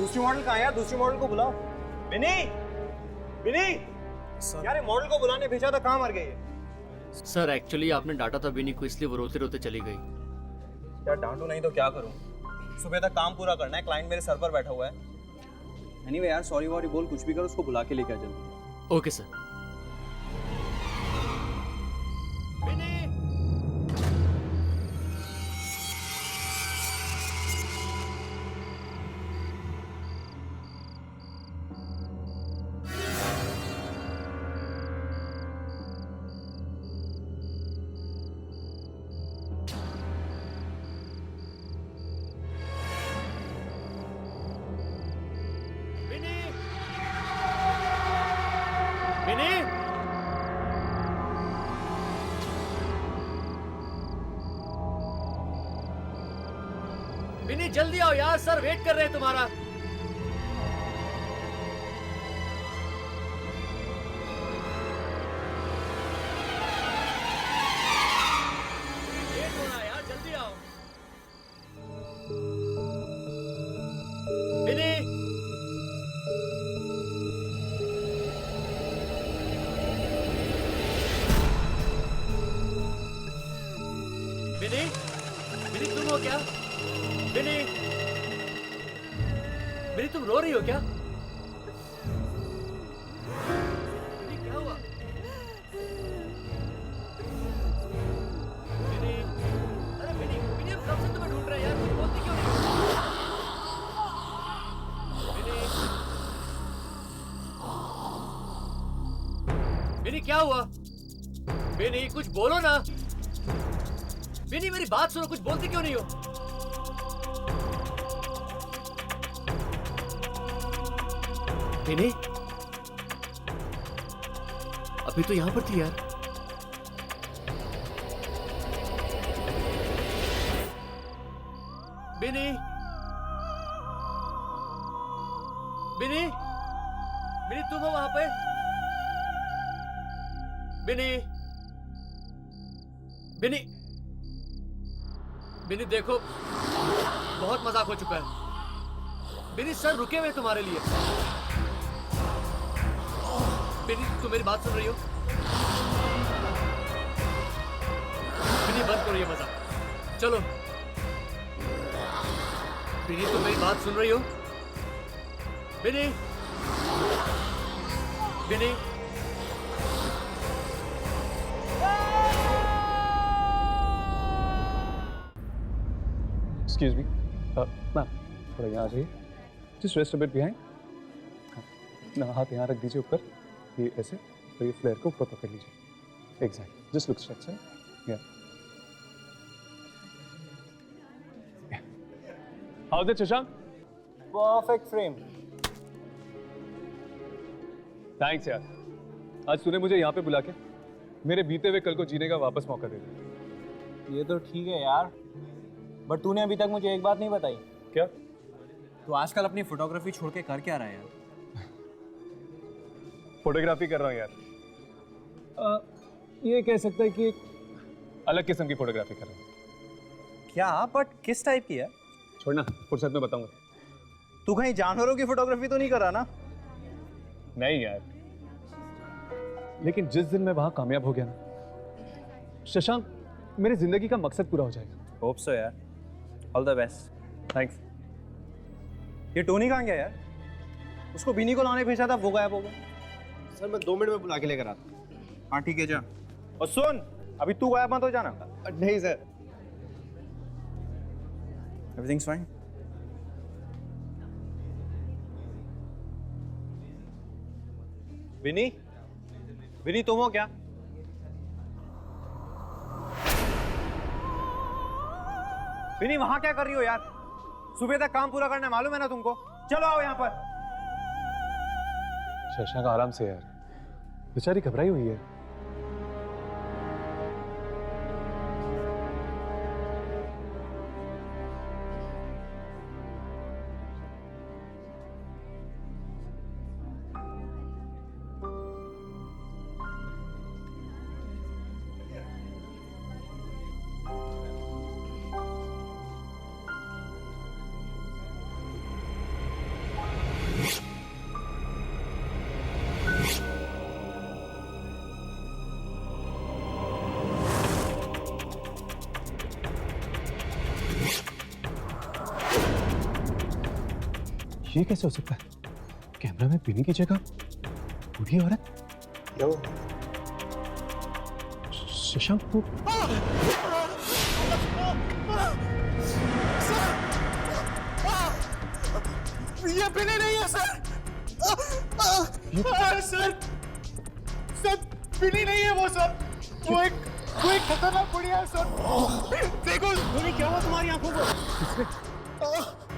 दूसरी मॉडल कहाँ है यार? दूसरी मॉडल को बुलाओ। विनी, विनी यार ये मॉडल को बुलाने भेजा था, कहाँ मर गई है? सर एक्चुअली आपने डांटा था विनी को, इसलिए वो रोते रोते चली गई। यार डांटू नहीं तो क्या करूं? सुबह तक काम पूरा करना है, क्लाइंट मेरे सर पर बैठा हुआ है। एनीवे यार सॉरी वॉरी बोल, कुछ भी कर, उसको बुला के लेके आ जल्दी। Okay sir. विनी जल्दी आओ यार, सर वेट कर रहे हैं तुम्हारा। लेट हो रहा है यार, जल्दी आओ। विनी, विनी, विनी तुम हो क्या? विनी, विनी तुम रो रही हो क्या? विनी क्या हुआ? विनी, अरे विनी, विनी हम कब से तुम्हें ढूंढ रहे हैं यार, तुम बोलती क्यों नहीं? विनी, विनी क्या हुआ? विनी कुछ बोलो ना। विनी मेरी बात सुनो, कुछ बोलती क्यों नहीं हो? विनी अभी तो यहां पर थी यार। विनी, विनी, विनी तुम हो वहां पे? विनी, विनी, विनी देखो बहुत मजाक हो चुका है। विनी सर रुके हुए तुम्हारे लिए। विनी तुम मेरी बात सुन रही हो? विनी बंद करो ये मजाक, चलो। विनी तुम मेरी बात सुन रही हो? विनी, विनी, एक्सक्यूज मी मैम, थोड़ा यहाँ आ जाइए। Just rest a bit behind. हाँ, हाथ यहाँ रख दीजिए ऊपर, ये ऐसे, और ये फ्लेयर को ऊपर पकड़ लीजिए। Exact, just look straight sir. Yeah how is it Shashank? Perfect frame. Thanks यार, आज तूने मुझे यहाँ पे बुला के मेरे बीते हुए कल को जीने का वापस मौका दे दिया। ये तो ठीक है यार, बट तूने अभी तक मुझे एक बात नहीं बताई। क्या? तू आजकल अपनी फोटोग्राफी छोड़ के कर क्या रहा है यार? फोटोग्राफी कर रहा हूँ यार। ये कह सकता है कि एक अलग किस्म की फोटोग्राफी कर रहा हूँ। क्या? बट किस टाइप की है? छोड़ना, फुर्सत में बताऊंगा। तू कहीं जानवरों की फोटोग्राफी तो नहीं कर रहा ना? नहीं यार, लेकिन जिस दिन मैं वहां कामयाब हो गया ना शशांक, मेरी जिंदगी का मकसद पूरा हो जाएगा। होप सो यार, ऑल द बेस्ट। थैंक्स। ये टोनी कहाँ गया यार? उसको बिनी को लाने भेजा था, वो गायब हो गया। सर मैं 2 मिनट में बुला के लेकर आता हूँ। हाँ ठीक है जा। और सुन, अभी तू गायब मत हो जाना। नहीं sir. Everything's fine. Vini, Vini तुम हो क्या? विनी वहां क्या कर रही हो यार? सुबह तक काम पूरा करना है, मालूम है ना तुमको? चलो आओ यहाँ पर। शशांक आराम से यार, बेचारी घबराई हुई है। ये कैसे हो सकता है? कैमरा में बिनी की जगह बूढ़ी औरत? क्या हुआ? शशांक को ये बिनी नहीं है सर। सर सर बिनी नहीं है वो सर। वो एक खतरनाक बुढ़िया है सर। देखो बिनी, क्या हुआ तुम्हारी आंखों को?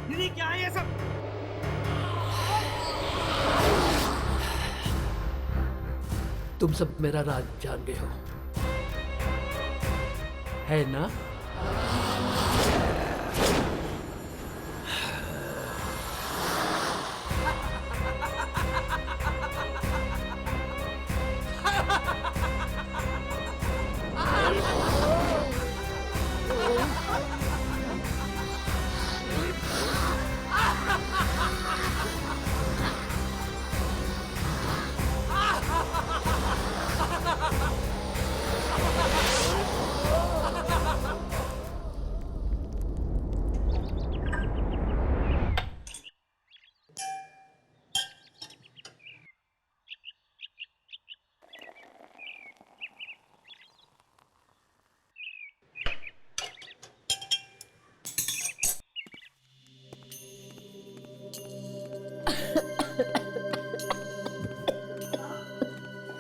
बिनी क्या है ये सब? तुम सब मेरा राज जान गए हो, है ना?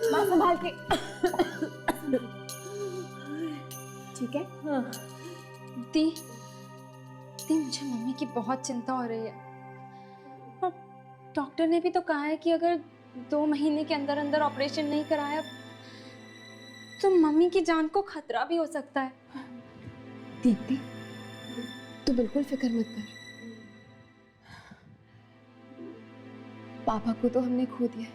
माँ संभाल के। ठीक है? हाँ। दी मुझे मम्मी की बहुत चिंता हो रही है और डॉक्टर ने भी तो कहा है कि अगर 2 महीने के अंदर अंदर ऑपरेशन नहीं कराया तो मम्मी की जान को खतरा भी हो सकता है। दीप्ति, तू बिल्कुल फिक्र मत कर। पापा को तो हमने खो दिया,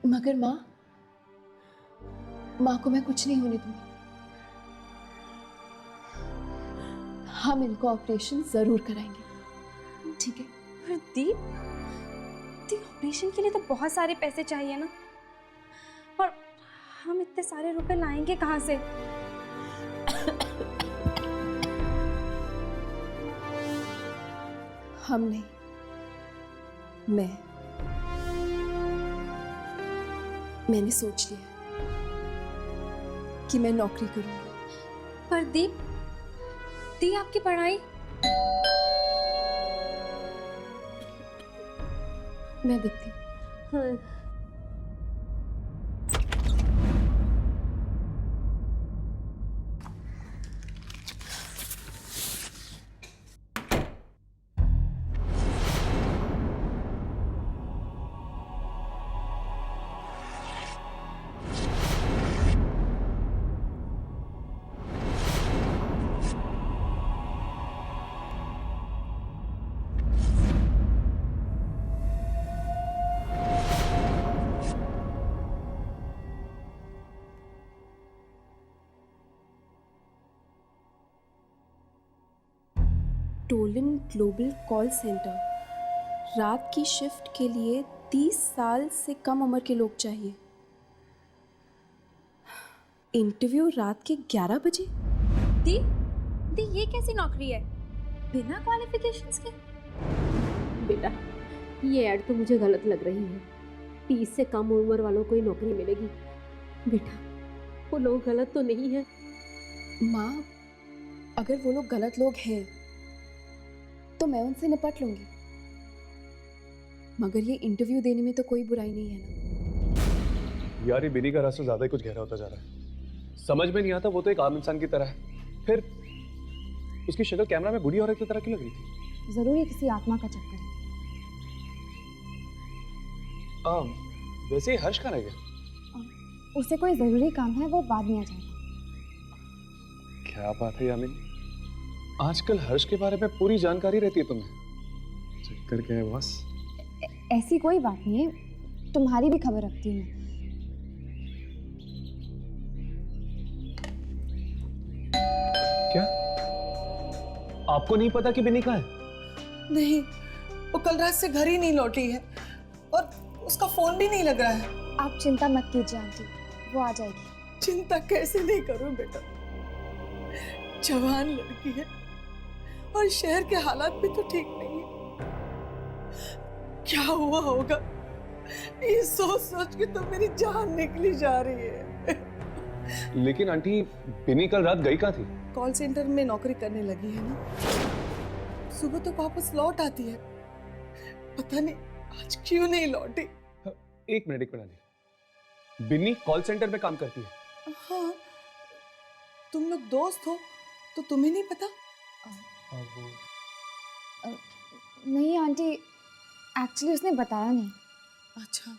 मगर माँ को मैं कुछ नहीं होने दूंगी। हम इनको ऑपरेशन जरूर कराएंगे, ठीक है? पर दी ऑपरेशन के लिए तो बहुत सारे पैसे चाहिए ना, और हम इतने सारे रुपए लाएंगे कहाँ से? हम नहीं, मैंने सोच लिया कि मैं नौकरी करूंगी। पर दी आपकी पढ़ाई? मैं देखती हूँ। हाँ। टोलन ग्लोबल कॉल सेंटर, रात की शिफ्ट के लिए 30 साल से कम उम्र के लोग चाहिए। इंटरव्यू रात के 11 बजे। दी ये कैसी नौकरी है बिना क्वालिफिकेशंस के? बेटा, ये ऐड तो मुझे गलत लग रही है। 30 से कम उम्र वालों को ही नौकरी मिलेगी। बेटा, वो लोग गलत तो नहीं है? माँ, अगर वो लोग गलत लोग हैं तो मैं उनसे निपट लूंगी, मगर ये इंटरव्यू देने में तो कोई बुराई नहीं है ना। यार, ये बिनी का रास्ता ज्यादा ही कुछ गहरा होता जा रहा है। समझ में नहीं आता, वो तो एक आम इंसान की तरह है, फिर उसकी शक्ल कैमरा में बूढ़ी औरत की तरह क्यों लग रही थी? जरूर ये किसी आत्मा का चक्कर है। वैसे ही हर्ष कहाँ रह गया? उसे कोई जरूरी काम है, वो बाद में आ जाएगा। क्या बात है यामिनी, आजकल हर्ष के बारे में पूरी जानकारी रहती है तुम्हें। चक्कर क्या है बॉस? ऐसी कोई बात नहीं है, तुम्हारी भी खबर रखती हूँ मैं। क्या आपको नहीं पता कि बिनी कहाँ है? नहीं, वो कल रात से घर ही नहीं लौटी है और उसका फोन भी नहीं लग रहा है। आप चिंता मत कीजिए आंटी, वो आ जाएगी। चिंता कैसे नहीं करूं बेटा, जवान लड़की है और शहर के हालात भी तो ठीक नहीं है। क्या हुआ होगा, ये सोच सोच के तो मेरी जान निकली जा रही है। लेकिन आंटी, बिनी कल रात गई कहाँ थी? कॉल सेंटर में नौकरी करने लगी है ना, सुबह तो वापस लौट आती है, पता नहीं आज क्यों नहीं लौटी। एक मिनट आंटी, बिनी कॉल सेंटर में काम करती है? हाँ, तुम लोग दोस्त हो तो तुम्हें नहीं पता? नहीं आंटी, एक्चुअली उसने बताया नहीं। अच्छा,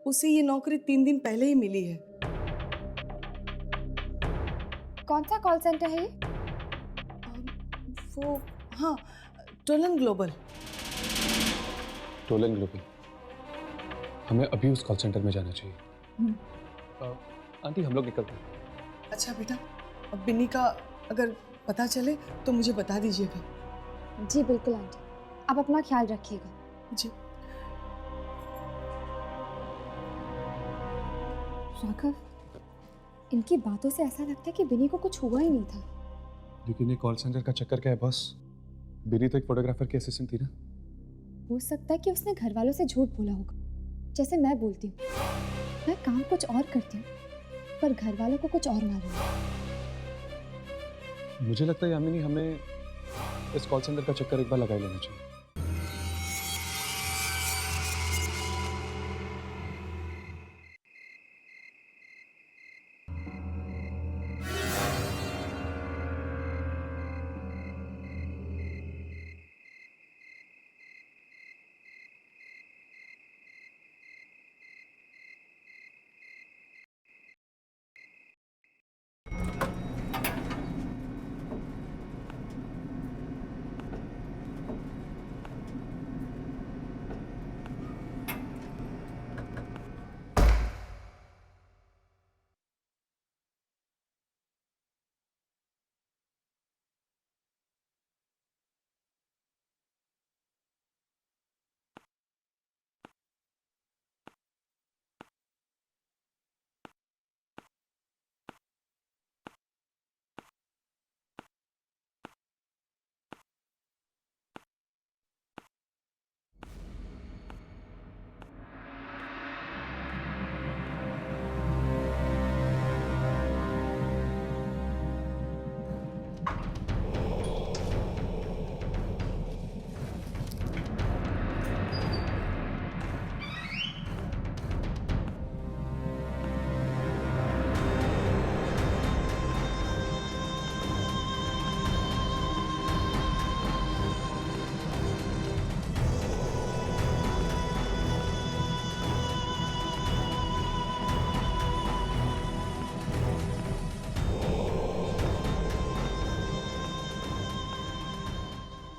उसे ये नौकरी 3 दिन पहले ही मिली है। कौन सा कॉल सेंटर है ये? वो हाँ, टोलन ग्लोबल। Tollens global. हमें अभी उस कॉल सेंटर में जाना चाहिए। आंटी, हम लोग निकलते हैं। अच्छा बेटा, अब बिन्नी का अगर पता चले तो मुझे बता दीजिएगा। जी बिल्कुल आंटी, आप अपना ख्याल रखिएगा। जी। राघव, इनकी बातों से ऐसा लगता है कि बिनी को कुछ हुआ ही नहीं था। लेकिन ये कॉल सेंटर का चक्कर क्या है बॉस? बिनी तो एक फोटोग्राफर की असिस्टेंट थी ना। हो सकता है कि उसने घर वालों से झूठ बोला होगा, जैसे मैं बोलती हूँ। मैं काम कुछ और करती हूँ, पर घर वालों को कुछ और मालूम है। मुझे लगता है यामिनी, हमें इस कॉल सेंटर का चक्कर एक बार लगा ही लेना चाहिए।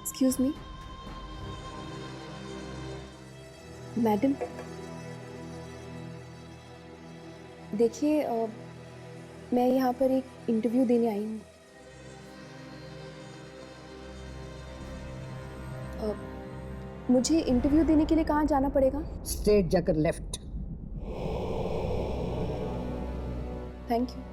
एक्सक्यूज मी मैडम, देखिए मैं यहाँ पर एक इंटरव्यू देने आई हूँ। मुझे इंटरव्यू देने के लिए कहाँ जाना पड़ेगा? स्ट्रेट जाकर लेफ्ट। Thank you.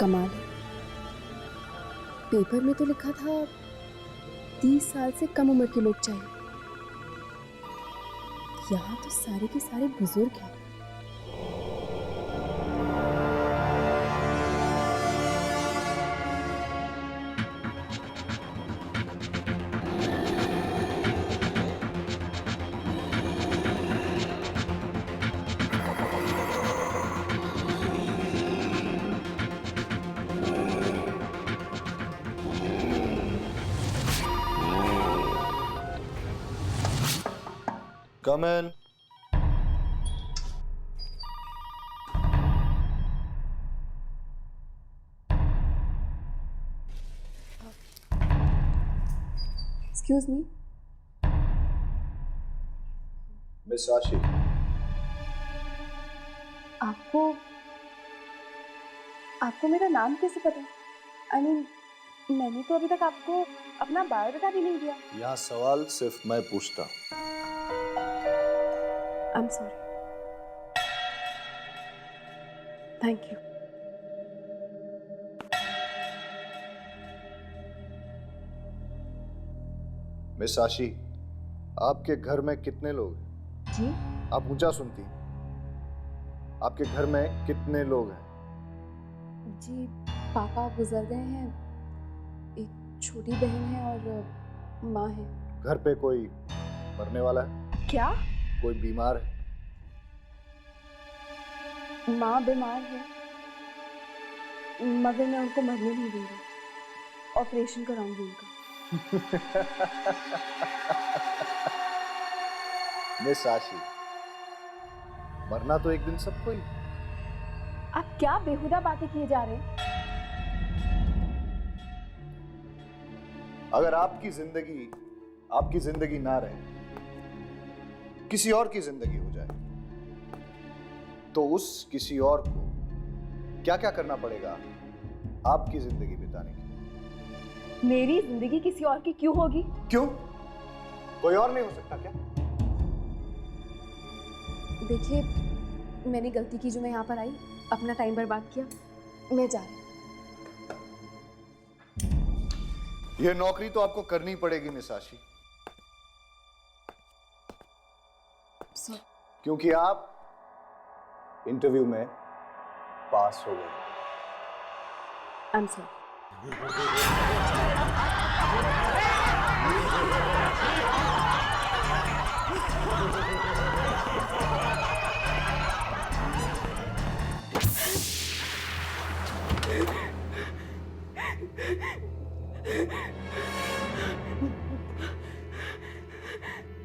कमाल है, पेपर में तो लिखा था 30 साल से कम उम्र के लोग चाहिए, यहाँ तो सारे के सारे बुजुर्ग हैं। Come in. Excuse me, miss आशी, आपको आपको मेरा नाम कैसे पता? आई मीन मैंने तो अभी तक आपको अपना बायोडाटा भी नहीं दिया। यहाँ सवाल सिर्फ मैं पूछता। I am sorry. Thank you. Miss आशी, आपके घर में कितने लोग हैं? जी? आप ऊंचा सुनती। आपके घर में कितने लोग हैं? जी पापा गुजर गए हैं, एक छोटी बहन है और माँ है। घर पे कोई मरने वाला है? क्या? कोई बीमार है? माँ बीमार है मगर मैं उनको मरने नहीं दूंगी, ऑपरेशन कराऊंगी उनका। मिस आशी, मरना तो एक दिन सबको ही। आप क्या बेहुदा बातें किए जा रहे हैं? अगर आपकी जिंदगी ना रहे, किसी और की जिंदगी हो जाए, तो उस किसी और को क्या क्या करना पड़ेगा आपकी जिंदगी बिताने के? मेरी जिंदगी किसी और की क्यों होगी? क्यों? कोई और नहीं हो सकता क्या? देखिए मैंने गलती की जो मैं यहाँ पर आई, अपना टाइम बर्बाद किया, मैं जा रही हूँ। यह नौकरी तो आपको करनी पड़ेगी मिस आशी, क्योंकि आप इंटरव्यू में पास हो गए। I am sorry.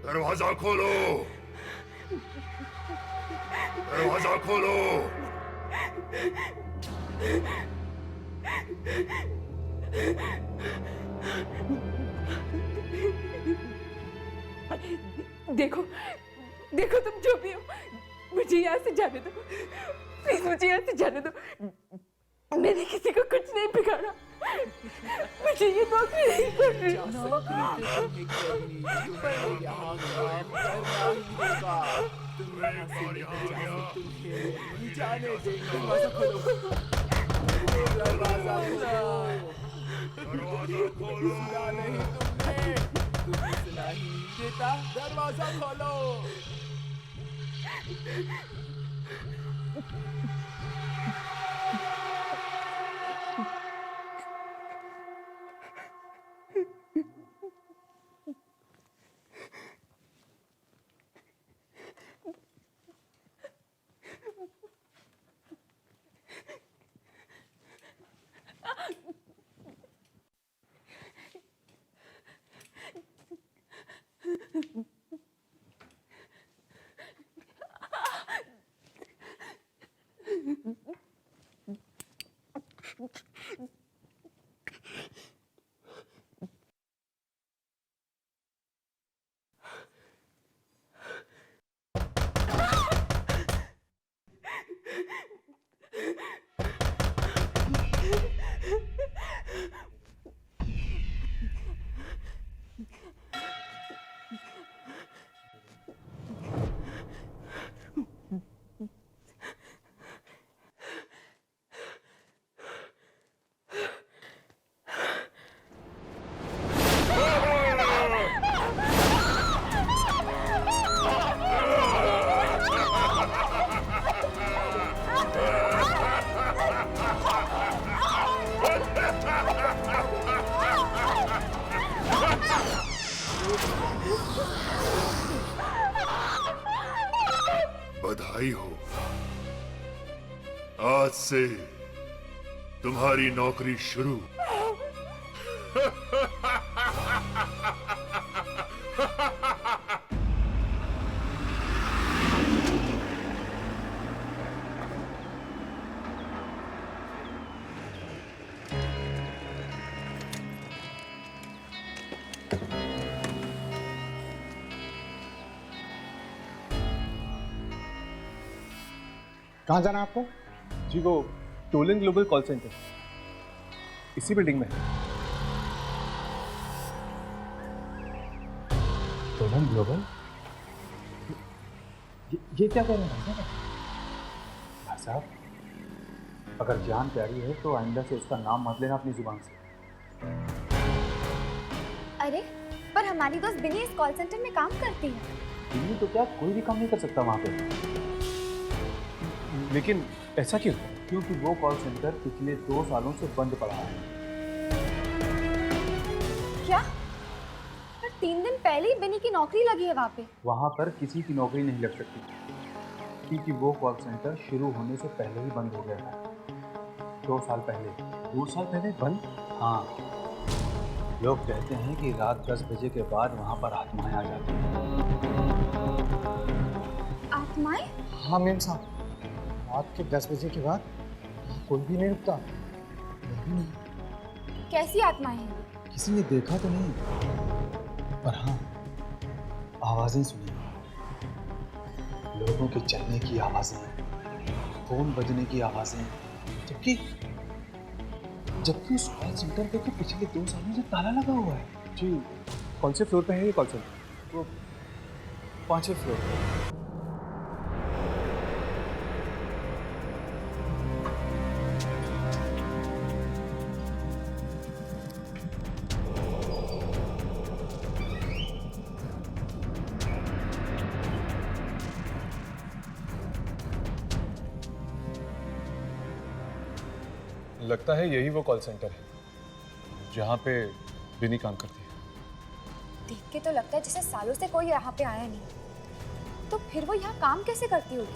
दरवाजा खोलो, दरवाजा खोलो। देखो देखो तुम जो भी हो, मुझे यहाँ से जाने दो प्लीज, मुझे यहाँ से जाने दो। मैंने किसी को कुछ नहीं बिगाड़ा, मुझे ये नौकरी नहीं करनी। दरवाजा खोलो। बधाई हो, आज से तुम्हारी नौकरी शुरू। कहाँ जाना है आपको? जी वो टोलन ग्लोबल कॉल सेंटर इसी बिल्डिंग में है। Tollens global? ये क्या कह रहे हैं भाई साहब? अगर जान प्यारी है तो आइंदा से उसका नाम मत लेना अपनी जुबान से। अरे पर हमारी दोस्त बिनी इस कॉल सेंटर में काम करती है। बिनी तो क्या कोई भी काम नहीं कर सकता वहाँ पे। लेकिन ऐसा क्यों? क्योंकि वो कॉल सेंटर पिछले 2 सालों से बंद पड़ा है। क्या? पर 3 दिन पहले ही बिनी की नौकरी लगी है वहाँ पे। वहाँ पर किसी की नौकरी नहीं लग सकती क्योंकि वो कॉल सेंटर शुरू होने से पहले ही बंद हो गया था। 2 साल पहले। 2 साल पहले बंद? हाँ, लोग कहते हैं कि रात 10 बजे के बाद वहाँ पर आत्माएं आ जाती हैं। आत्माएं? हाँ मेम साहब, रात के 10 बजे के बाद कोई भी नहीं रुकता। कैसी आत्माएं हैं? किसी ने देखा तो नहीं, पर हाँ आवाजें सुनी। लोगों के चलने की आवाजें, फोन बजने की आवाजें, जबकि उस कॉल सेंटर पे तो पिछले 2 सालों से ताला लगा हुआ है। जी कौन से फ्लोर पे है ये कॉल सेंटर? वो 5वें फ्लोर पे। लगता है यही वो कॉल सेंटर है जहाँ पे बिनी काम करती है। देख के तो लगता है जैसे सालों से कोई यहाँ पे आया नहीं। तो फिर वो यहाँ काम कैसे करती होगी?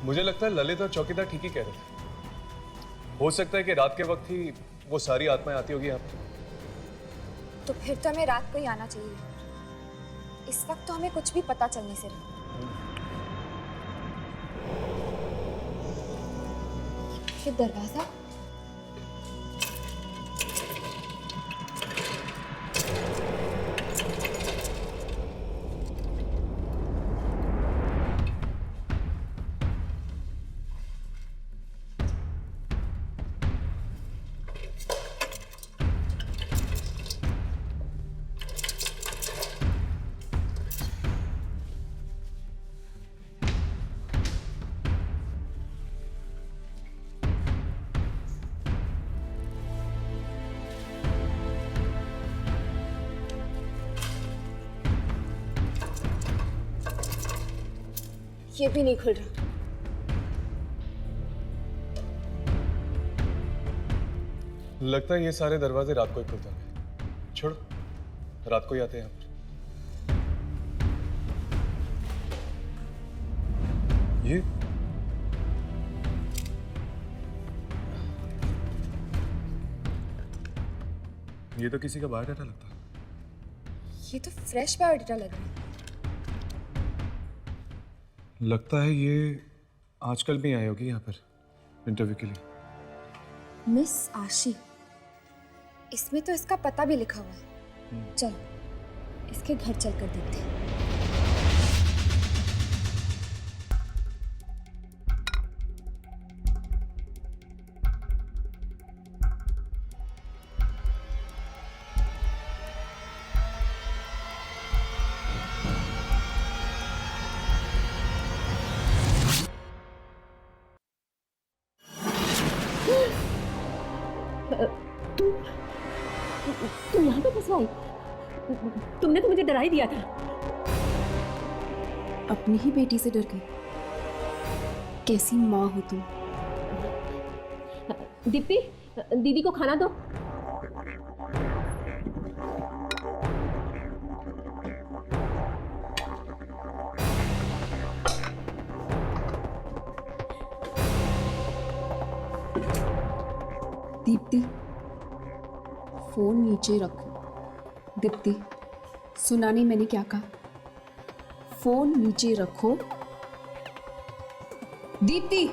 मुझे लगता है ललित और चौकीदार ठीक ही कह रहे थे। हो सकता है कि रात के वक्त ही वो सारी आत्माएं आती होगी यहाँ पे। तो फिर तो हमें रात को ही आना चाहिए। इस वक्त तो हमें कुछ भी पता चलने से रहा। ये दरवाजा ये भी नहीं खुल रहा। लगता है ये सारे दरवाजे रात को ही खुलते हैं। छोड़ो, रात को ही आते हैं यहाँ पर। ये तो किसी का बायोडाटा लगता है। ये तो फ्रेश बायोडाटा लग रहा है। लगता है ये आजकल भी आई होगी यहाँ पर इंटरव्यू के लिए। मिस आशी, इसमें तो इसका पता भी लिखा हुआ है। चलो इसके घर चलकर देखते हैं। तुम यहाँ पे कैसे आई? तुमने तो मुझे डरा ही दिया था। अपनी ही बेटी से डर गई। कैसी माँ हो तुम? दीप्ति, दीदी को खाना दो। दीप्ति, फोन नीचे रखो। दीप्ति, सुना नहीं मैंने क्या कहा? फोन नीचे रखो। दीप्ति,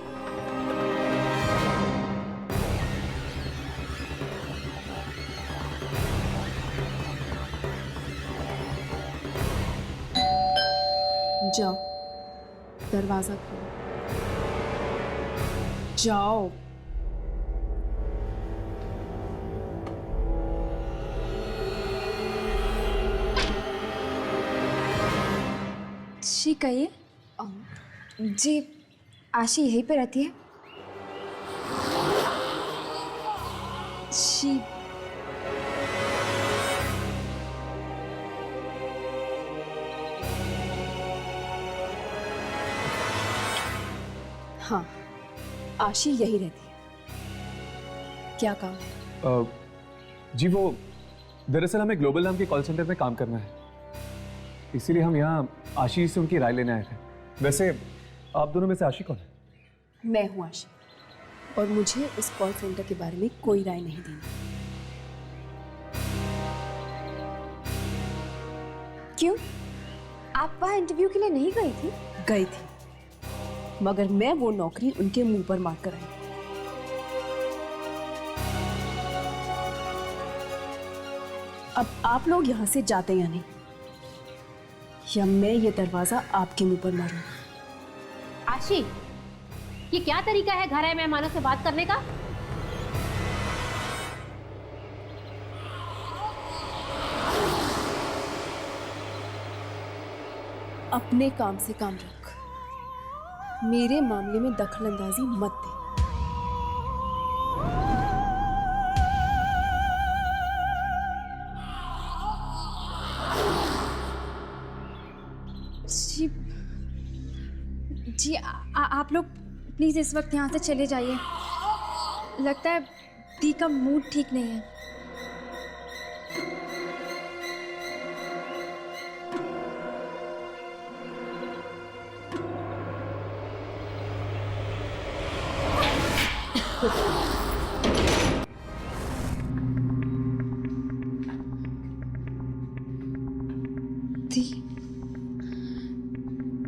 जाओ, दरवाजा खोलो। जाओ। जी कहिए। जी, आशी यहीं पे रहती है? जी, हाँ, आशी यही रहती है। क्या काम है? जी वो दरअसल हमें ग्लोबल नाम के कॉल सेंटर में काम करना है, इसीलिए हम यहाँ आशी से उनकी राय लेने आए थे। वैसे आप दोनों में से आशी कौन है? मैं हूँ आशी, और मुझे इस कॉल सेंटर के बारे में कोई राय नहीं देनी। क्यों? आप वहाँ इंटरव्यू के लिए नहीं गई थी? गई थी, मगर मैं वो नौकरी उनके मुंह पर मार कर आई। अब आप लोग यहाँ से जाते या नहीं, या मैं ये दरवाजा आपके मुंह पर मारूं। आशी, ये क्या तरीका है घर आए मेहमानों से बात करने का? अपने काम से काम रख, मेरे मामले में दखलंदाजी मत दे। जी, जी आप लोग प्लीज इस वक्त यहाँ से चले जाइए। लगता है दी का मूड ठीक नहीं है।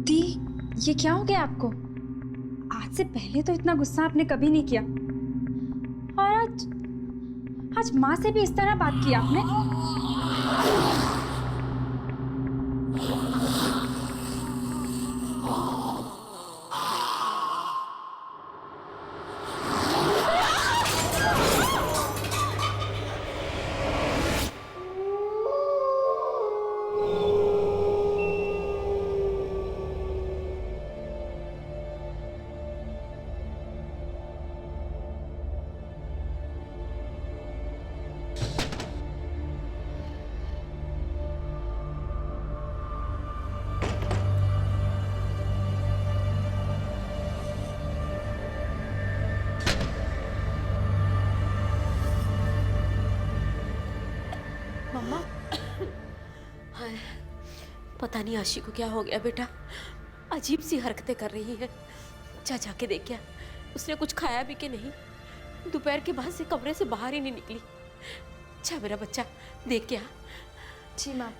दी, ये क्या हो गया आपको? आज से पहले तो इतना गुस्सा आपने कभी नहीं किया, और आज माँ से भी इस तरह बात की आपने। मम्मा, हाय, पता नहीं आशी को क्या हो गया बेटा, अजीब सी हरकतें कर रही है। जा जाके देख क्या, उसने कुछ खाया भी कि नहीं। दोपहर के बाद से कमरे से बाहर ही नहीं निकली। अच्छा मेरा बच्चा, देख क्या। जी माँ।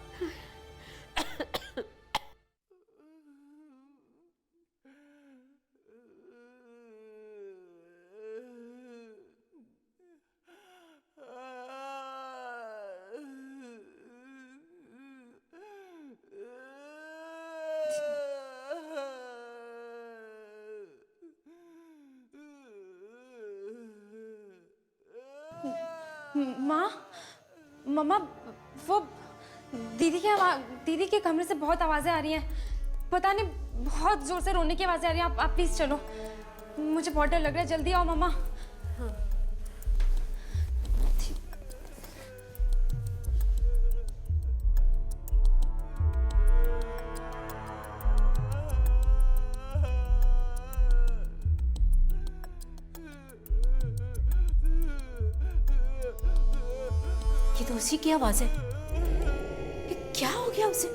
माँ, मम्मा, वो दीदी के कमरे से बहुत आवाजें आ रही हैं। पता नहीं, बहुत जोर से रोने की आवाजें आ रही हैं। आप प्लीज चलो, मुझे बहुत डर लग रहा है। जल्दी आओ मम्मा। हाँ। ये तो उसी की आवाज है। ये क्या हो गया उसे?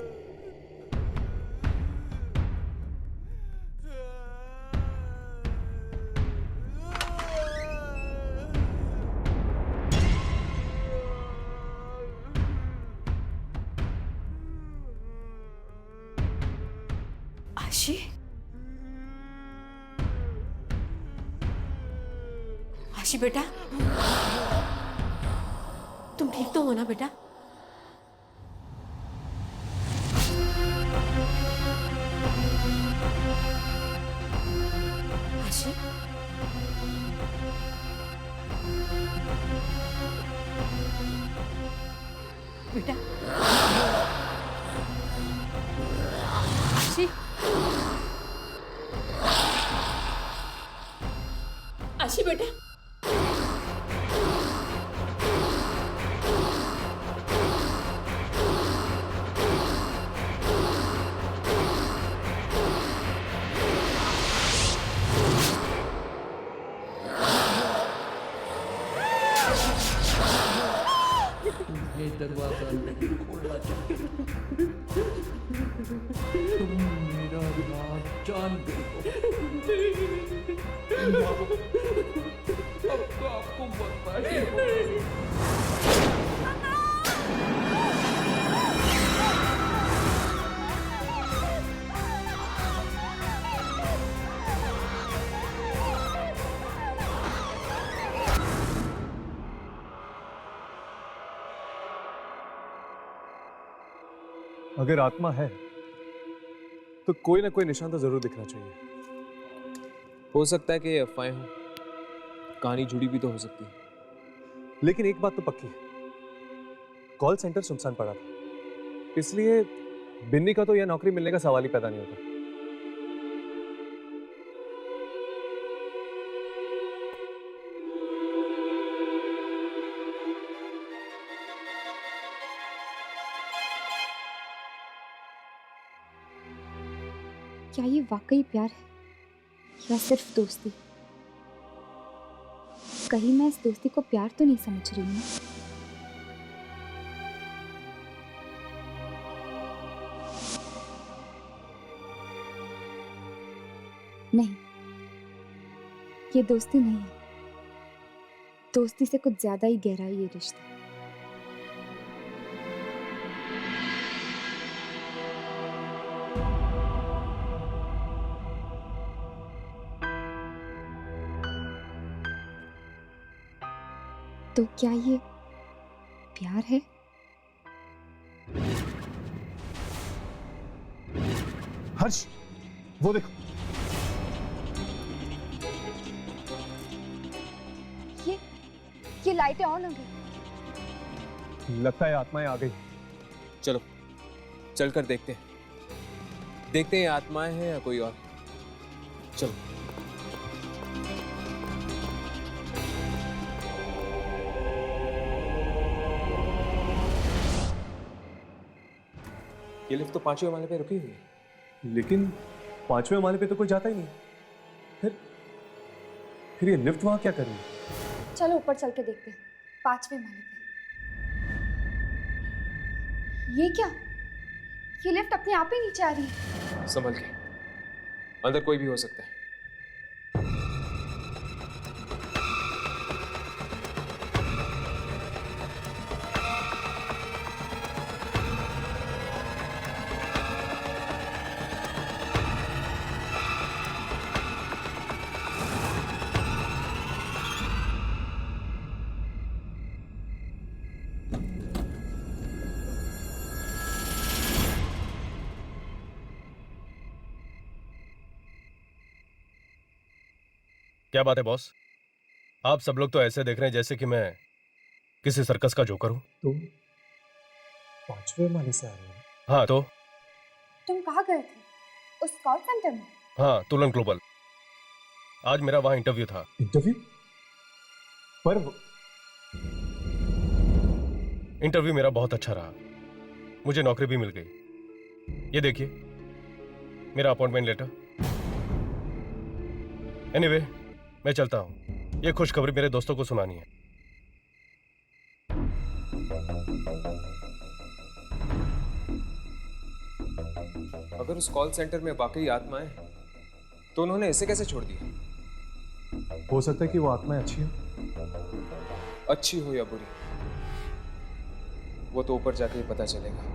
आशी, आशी बेटा, तुम ठीक तो हो ना बेटा? आशी, बेटा, आशी, आशी बेटा, ये दरवाजा नहीं खोलना चाहिए। तुम मेरा राज जान गई हो। अब तो आपको बर्बादी होगी। अगर आत्मा है तो कोई ना कोई निशान तो जरूर दिखना चाहिए। हो सकता है कि अफवाहें हो, कहानी जुड़ी भी तो हो सकती है। लेकिन एक बात तो पक्की है, कॉल सेंटर सुनसान पड़ा था, इसलिए बिन्नी का तो यह नौकरी मिलने का सवाल ही पैदा नहीं होता। क्या ये वाकई प्यार है या सिर्फ दोस्ती? कहीं मैं इस दोस्ती को प्यार तो नहीं समझ रही हूँ? नहीं, ये दोस्ती नहीं है। दोस्ती से कुछ ज्यादा ही गहरा है ये रिश्ता। तो क्या ये प्यार है? हर्ष, वो देखो। ये लाइटें ऑन हो गई। लगता है आत्माएं आ गई। चलो चलकर देखते हैं, देखते हैं आत्माएं हैं या कोई और। चलो। ये लिफ्ट तो 5वें माले पे रुकी हुई है। लेकिन 5वें माले पे तो कोई जाता ही नहीं। फिर ये लिफ्ट वहां क्या कर रही है? चलो ऊपर चल के देखते हैं, 5वें माले पे। ये क्या? ये लिफ्ट अपने आप ही नीचे आ रही है। संभल के, अंदर कोई भी हो सकता है। क्या बात है बॉस? आप सब लोग तो ऐसे देख रहे हैं जैसे कि मैं किसी सर्कस का जोकर हूं। तुम 5वें माले से आ रहे हो? हाँ तो तुम कहाँ गए थे? उस कॉल सेंटर में? हाँ, तुलन ग्लोबल। आज मेरा वहां इंटरव्यू था। इंटरव्यू? पर इंटरव्यू मेरा बहुत अच्छा रहा, मुझे नौकरी भी मिल गई। ये देखिए मेरा अपॉइंटमेंट लेटर। एनीवे, मैं चलता हूं, ये खुशखबरी मेरे दोस्तों को सुनानी है। अगर उस कॉल सेंटर में वाकई आत्माएं हैं, तो उन्होंने इसे कैसे छोड़ दिया? हो सकता है कि वो आत्माएं अच्छी हो। अच्छी हो या बुरी, वो तो ऊपर जाके ही पता चलेगा।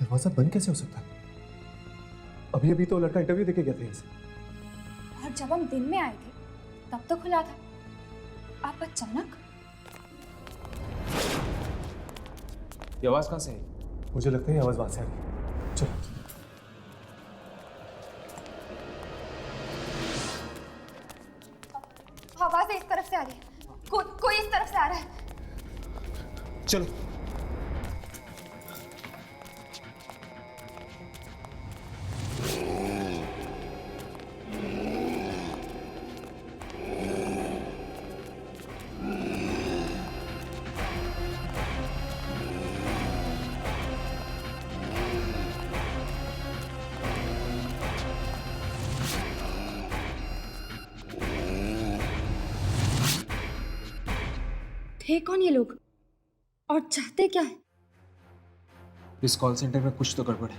दरवाजा बंद कैसे हो सकता है? अभी अभी तो लड़का इंटरव्यू देके गया था इसे। और जब हम दिन में आए थे तब तो खुला था। आप अचानक? ये आवाज कहाँ से है? मुझे लगता है ये आवाज वहां से आ रही है। चलो। आवाज इस तरफ से आ रही है। कोई इस तरफ से आ रहा है। चलो। थे कौन ये लोग और चाहते क्या है? इस कॉल सेंटर में कुछ तो गड़बड़ है।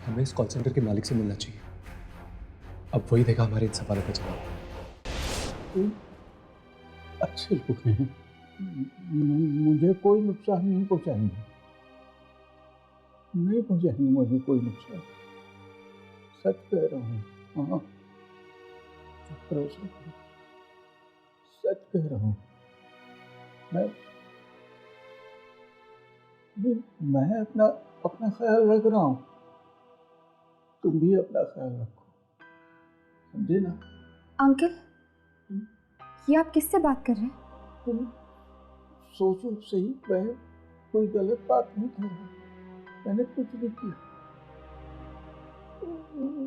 हमें इस कॉल सेंटर के मालिक से मिलना चाहिए। अब वही देगा हमारे इन सवालों का जवाब। अच्छे लोग हैं, मुझे कोई नुकसान नहीं पहुंचाएंगे, नहीं पहुंचाएंगे मुझे कोई नुकसान। सच कह रहा हूँ। हाँ, भरोसा करो, सच कह रहा हूँ। मैं अपना ख्याल रख रहा हूँ, तुम भी अपना ख्याल रखो, समझे ना? अंकल, ये आप किससे बात कर रहे हैं? तुम सोचो सही, मैं कोई गलत बात नहीं कर रहा, मैंने कुछ नहीं किया,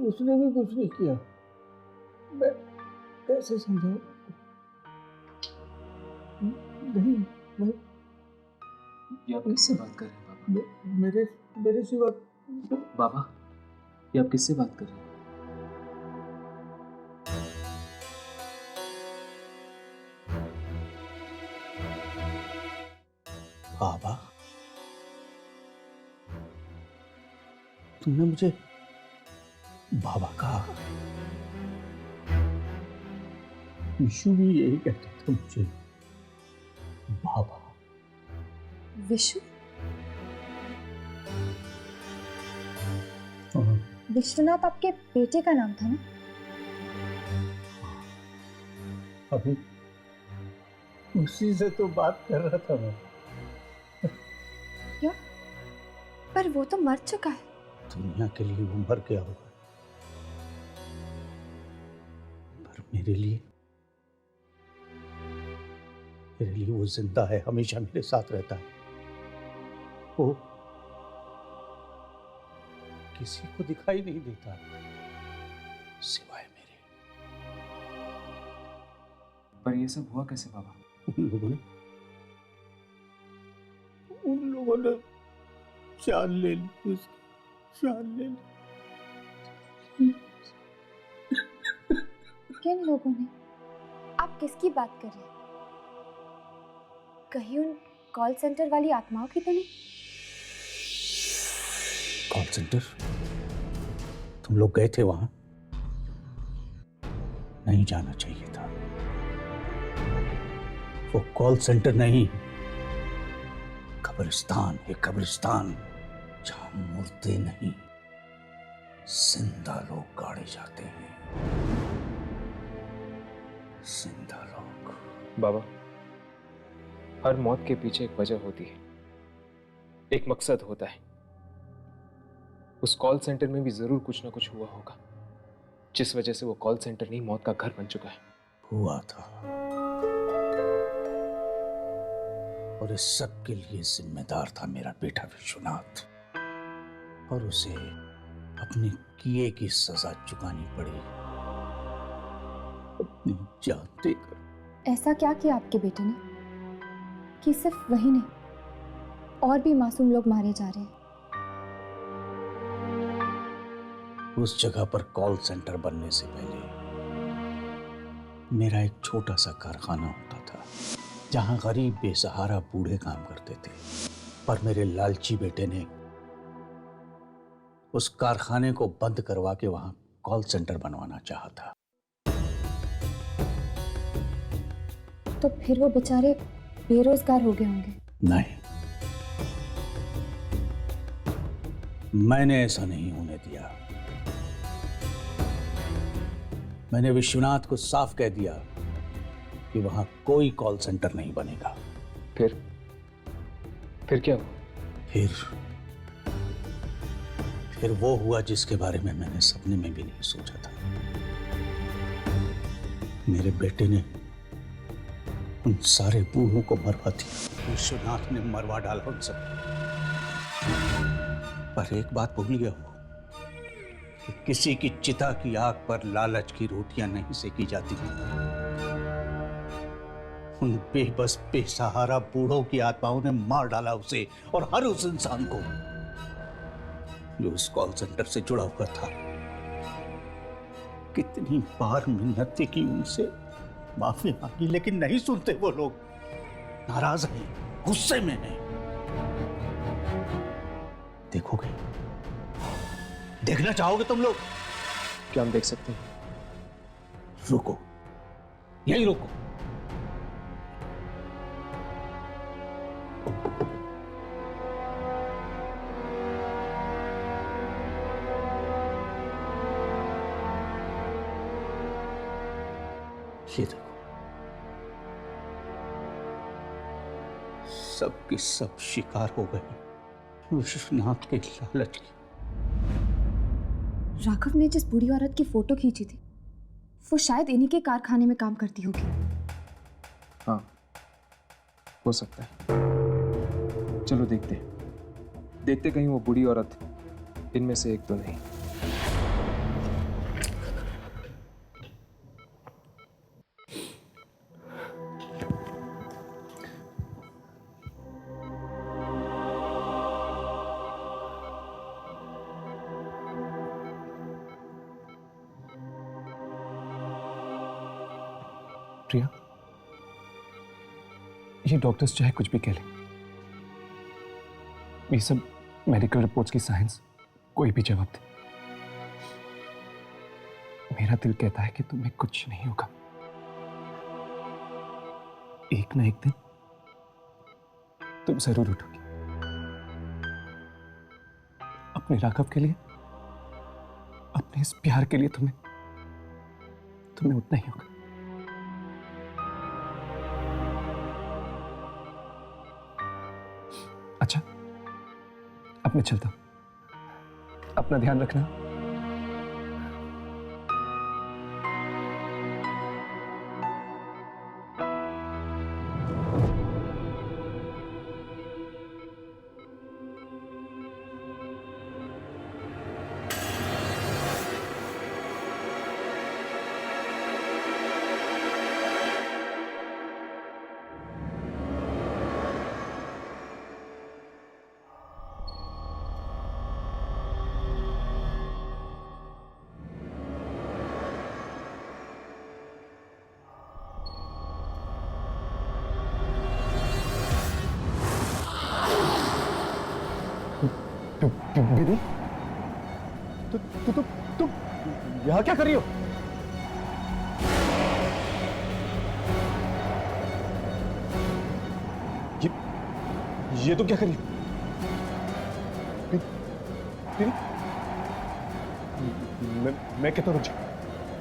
उसने भी कुछ नहीं किया। मैं कैसे समझाऊं? नहीं, मैं ये आप किससे बात कर रहे हैं बाबा? मेरे सिवा बाबा, ये आप किससे बात कर रहे हैं? बाबा, तुमने मुझे बाबा कहा। विशु भी यही कहता था मुझे, बाबा। विशु? हाँ। विश्वनाथ आपके बेटे का नाम था ना? अभी उसी से तो बात कर रहा था मैं। क्या? पर वो तो मर चुका है। दुनिया के लिए वो मर गया होगा, पर मेरे लिए वो जिंदा है, हमेशा मेरे साथ रहता है। वो किसी को दिखाई नहीं देता सिवाय मेरे। पर ये सब हुआ कैसे बाबा? उन लोगों ने जान ले ली, उसकी जान ले ली। किन लोगों ने? आप किसकी बात कर रहे हैं? कहीं उन कॉल सेंटर वाली आत्माओं की तो नहीं? Call centre? तुम लोग गए थे वहां? नहीं जाना चाहिए था। वो कॉल सेंटर नहीं, कब्रिस्तान है, कब्रिस्तान, जहां मुर्दे नहीं, जिंदा लोग गाड़े जाते हैं। जिंदा लोग। बाबा, हर मौत के पीछे एक वजह होती है, एक मकसद होता है। उस कॉल सेंटर में भी जरूर कुछ ना कुछ हुआ होगा, जिस वजह से वो कॉल सेंटर नहीं मौत का घर बन चुका है। हुआ था, और इस सब के लिए जिम्मेदार था मेरा बेटा विश्वनाथ, और उसे अपने किए की सजा चुकानी पड़ी, अपनी जान देकर। ऐसा क्या किया आपके बेटे ने कि सिर्फ वही नहीं, और भी मासूम लोग मारे जा रहे हैं? उस जगह पर कॉल सेंटर बनने से पहले मेरा एक छोटा सा कारखाना होता था, जहां गरीब बेसहारा बूढ़े काम करते थे। पर मेरे लालची बेटे ने उस कारखाने को बंद करवा के वहां कॉल सेंटर बनवाना चाहा था। तो फिर वो बेचारे बेरोजगार हो गए होंगे। नहीं, मैंने ऐसा नहीं होने दिया। मैंने विश्वनाथ को साफ कह दिया कि वहां कोई कॉल सेंटर नहीं बनेगा। फिर क्या हुआ? फिर वो हुआ जिसके बारे में मैंने सपने में भी नहीं सोचा था। मेरे बेटे ने उन सारे बूढ़ों को मरवा दिया। विश्वनाथ ने मरवा डाला उन सब। पर एक बात भूल गया वो कि किसी की चिता की आग पर लालच की रोटियां नहीं सेकी जाती। उन बेबस बेसहारा बूढ़ों की आत्माओं ने मार डाला उसे और हर उस इंसान को जो इस कॉल सेंटर से जुड़ा हुआ था। कितनी बार मिन्नतें की उनसे, माफी मांगी, लेकिन नहीं सुनते वो लोग। नाराज हैं, गुस्से में हैं। देखोगे? देखना चाहोगे तुम लोग? क्या हम देख सकते हैं? रुको, यही रुको। ये देखो, सब की सब शिकार हो गए विश्वनाथ के लालच की। राघव ने जिस बूढ़ी औरत की फोटो खींची थी वो शायद इन्हीं के कारखाने में काम करती होगी। हाँ, हो सकता है। चलो देखते कहीं वो बूढ़ी औरत इनमें से एक तो नहीं। प्रिया, ये डॉक्टर्स चाहे कुछ भी कह लें, ये सब मेडिकल रिपोर्ट्स की साइंस कोई भी जवाब दे। मेरा दिल कहता है कि तुम्हें कुछ नहीं होगा। एक ना एक दिन तुम जरूर उठोगी। अपने राघव के लिए, अपने इस प्यार के लिए तुम्हें उठना ही होगा। अच्छा, अब मैं चलता हूं। अपना ध्यान रखना। दीदी, तुम यहाँ क्या कर रही हो? ये तुम क्या कर रही हो? दीदी, मैं कहता हूँ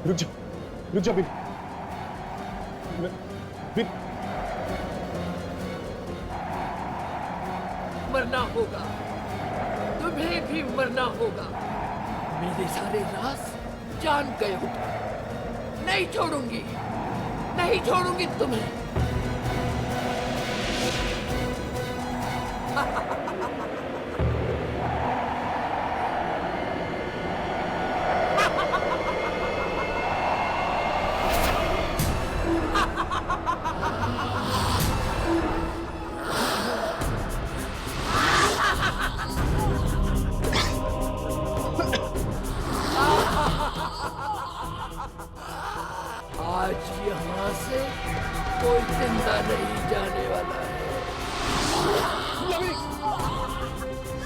रुक जा बिन। मरना होगा, तुम्हें भी मरना होगा। मेरे सारे राज जान गए हो। नहीं छोड़ूंगी तुम्हें। आज यहाँ से कोई जिंदा नहीं जाने वाला है।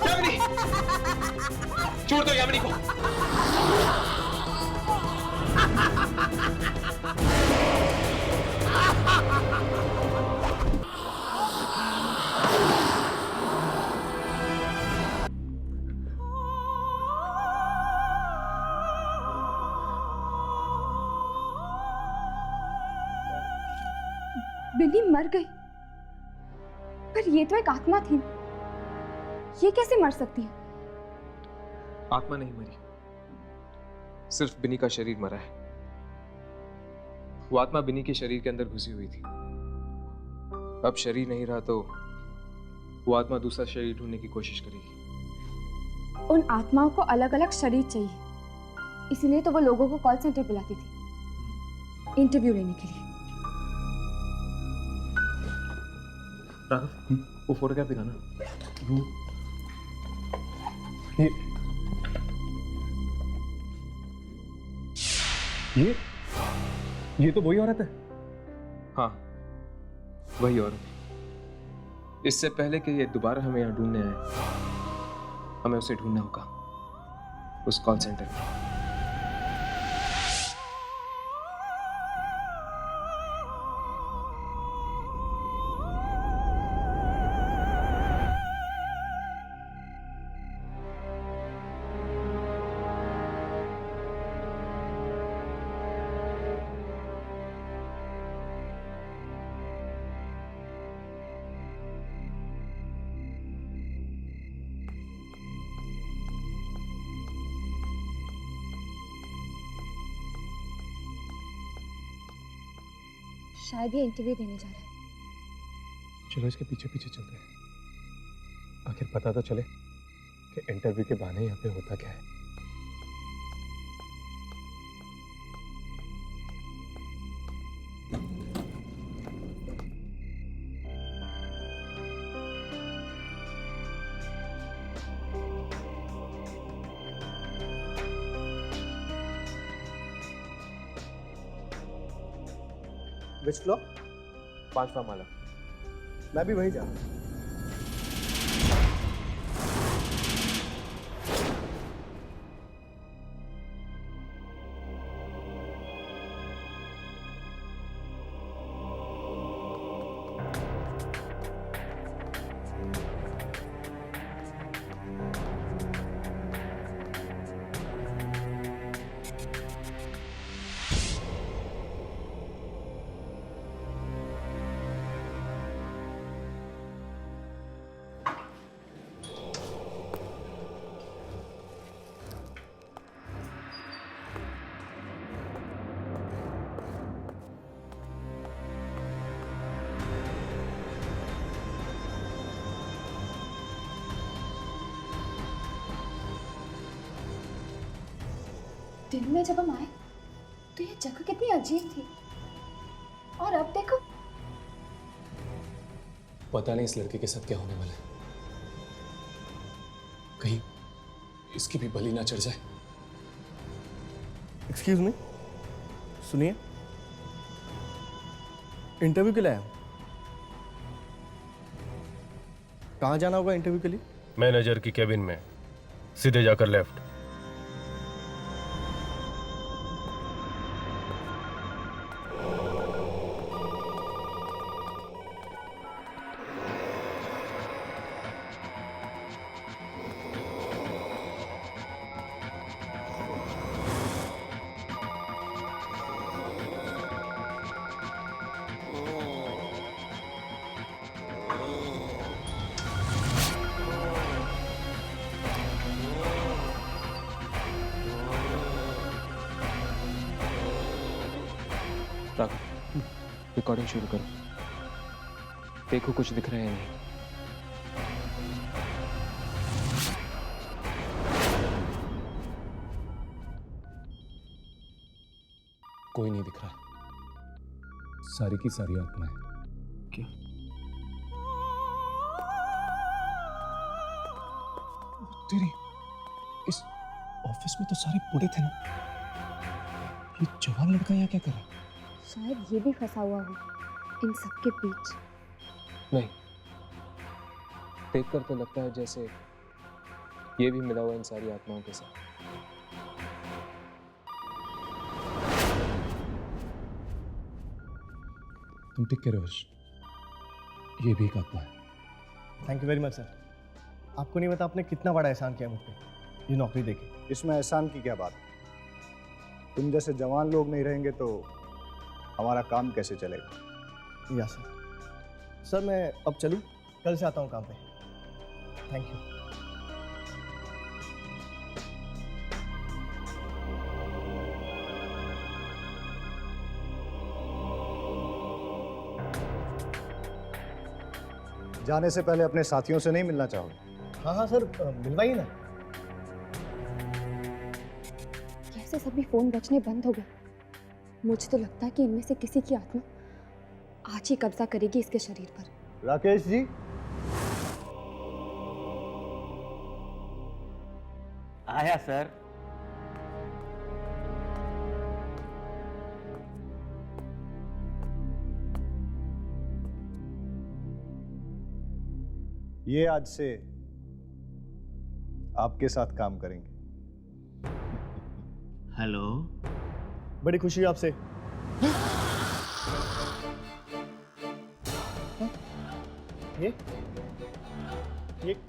यामिनी! छोड़ दो यामिनी को। बिन्नी मर गई, पर ये तो एक आत्मा थी, ये कैसे मर सकती है? आत्मा नहीं मरी, सिर्फ बिनी का शरीर मरा है। वो आत्मा बिनी के शरीर के अंदर घुसी हुई थी। अब शरीर नहीं रहा तो वो आत्मा दूसरा शरीर ढूंढने की कोशिश करेगी। उन आत्माओं को अलग अलग शरीर चाहिए, इसलिए तो वो लोगों को कॉल सेंटर बुलाती थी इंटरव्यू लेने के लिए। राघव, वो फोटोग्राफ दिखाना। ये तो वही औरत है। हाँ, वही औरत। इससे पहले कि ये दोबारा हमें यहाँ ढूंढने आए, हमें उसे ढूंढना होगा उस कॉल सेंटर में। शायद ये इंटरव्यू देने जा रहा है। चलो इसके पीछे पीछे चलते हैं, आखिर पता तो चले कि इंटरव्यू के बहाने यहाँ पे होता क्या है। Which floor? 5वां माला। मैं भी वही जा रहा हूँ। दिन में जब हम आए तो ये जगह कितनी अजीब थी, और अब देखो। पता नहीं इस लड़के के साथ क्या होने वाला है, कहीं इसकी भी बलि ना चढ़ जाए। एक्सक्यूज मी, सुनिए, इंटरव्यू के लिए आया हूँ। कहाँ जाना होगा इंटरव्यू के लिए? मैनेजर की केबिन में, सीधे जाकर लेफ्ट। रिकॉर्डिंग शुरू करो, देखो कुछ दिख रहा है या नहीं। कोई नहीं दिख रहा, सारी की सारी आत्माएं। क्या? तेरी, इस ऑफिस में तो सारे बूढ़े थे ना, ये जवान लड़का यहाँ क्या कर रहा है? शायद ये भी फंसा हुआ हो इन सब के बीच। नहीं, देखकर तो लगता है जैसे ये भी मिला हुआ इन सारी आत्माओं के साथ। तुम ठीक कह रहे हो हर्ष, ये भी एक आत्मा है। Thank you very much sir. आपको नहीं पता आपने कितना बड़ा एहसान किया मुझ पे, ये नौकरी देके। इसमें एहसान की क्या बात? तुम जैसे जवान लोग नहीं रहेंगे तो हमारा काम कैसे चलेगा? या सर। सर मैं अब चलूँ, कल से आता हूँ काम पे। Thank you. जाने से पहले अपने साथियों से नहीं मिलना चाहोगे? हाँ हाँ सर, मिलवाइए ना। कैसे सभी फोन बजने बंद हो गए। मुझे तो लगता है कि इनमें से किसी की आत्मा आज ही कब्जा करेगी इसके शरीर पर। राकेश जी, आया सर। ये आज से आपके साथ काम करेंगे। हेलो, बड़ी खुशी है आपसे।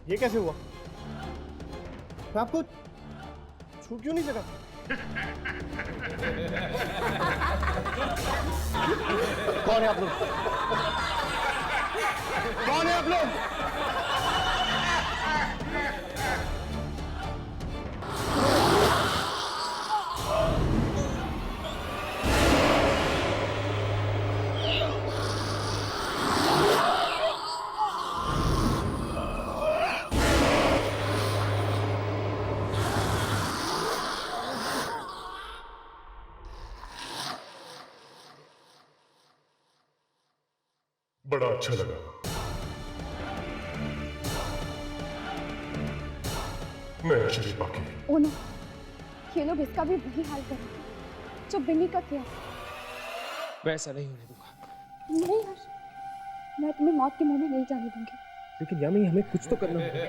ये कैसे हुआ? मैं आपको छू क्यों नहीं सका? कौन है आप लोग? कौन है आप लोग? बड़ा अच्छा लगा। नया शरीर बाकी। ओ नो, ये लोग इसका भी वही हाल करेंगे जो बिन्नी का किया। वैसा नहीं होने दूंगा। नहीं हर्ष, मैं तुम्हें मौत के मुंह में नहीं जाने दूंगी। लेकिन यामी, हमें कुछ तो करना होगा।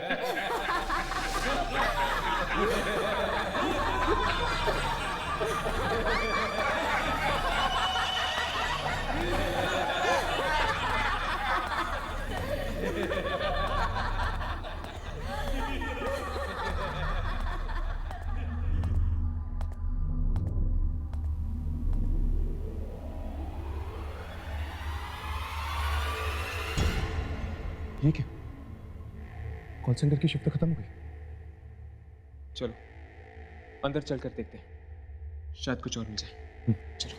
ये क्या? कॉल सेंटर की शिफ्ट खत्म हो गई। चलो अंदर चलकर देखते हैं, शायद कुछ और मिल जाए। चलो।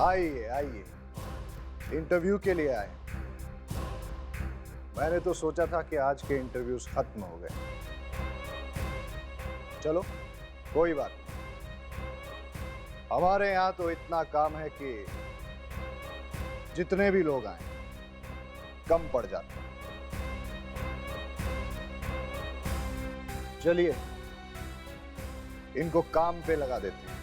आइए आइए, इंटरव्यू के लिए आए। मैंने तो सोचा था कि आज के इंटरव्यूज खत्म हो गए। चलो कोई बात नहीं, हमारे यहाँ तो इतना काम है कि जितने भी लोग आए कम पड़ जाते। चलिए इनको काम पे लगा देते हैं।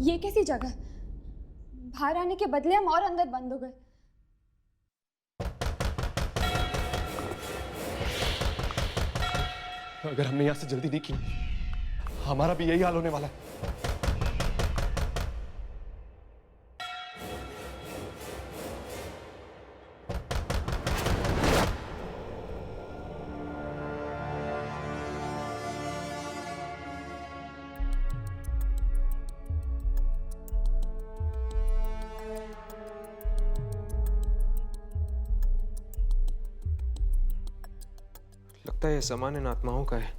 ये कैसी जगह? बाहर आने के बदले हम और अंदर बंद हो गए। अगर हमने यहां से जल्दी नहीं की, हमारा भी यही हाल होने वाला है। लगता है यह सामान इन आत्माओं का है।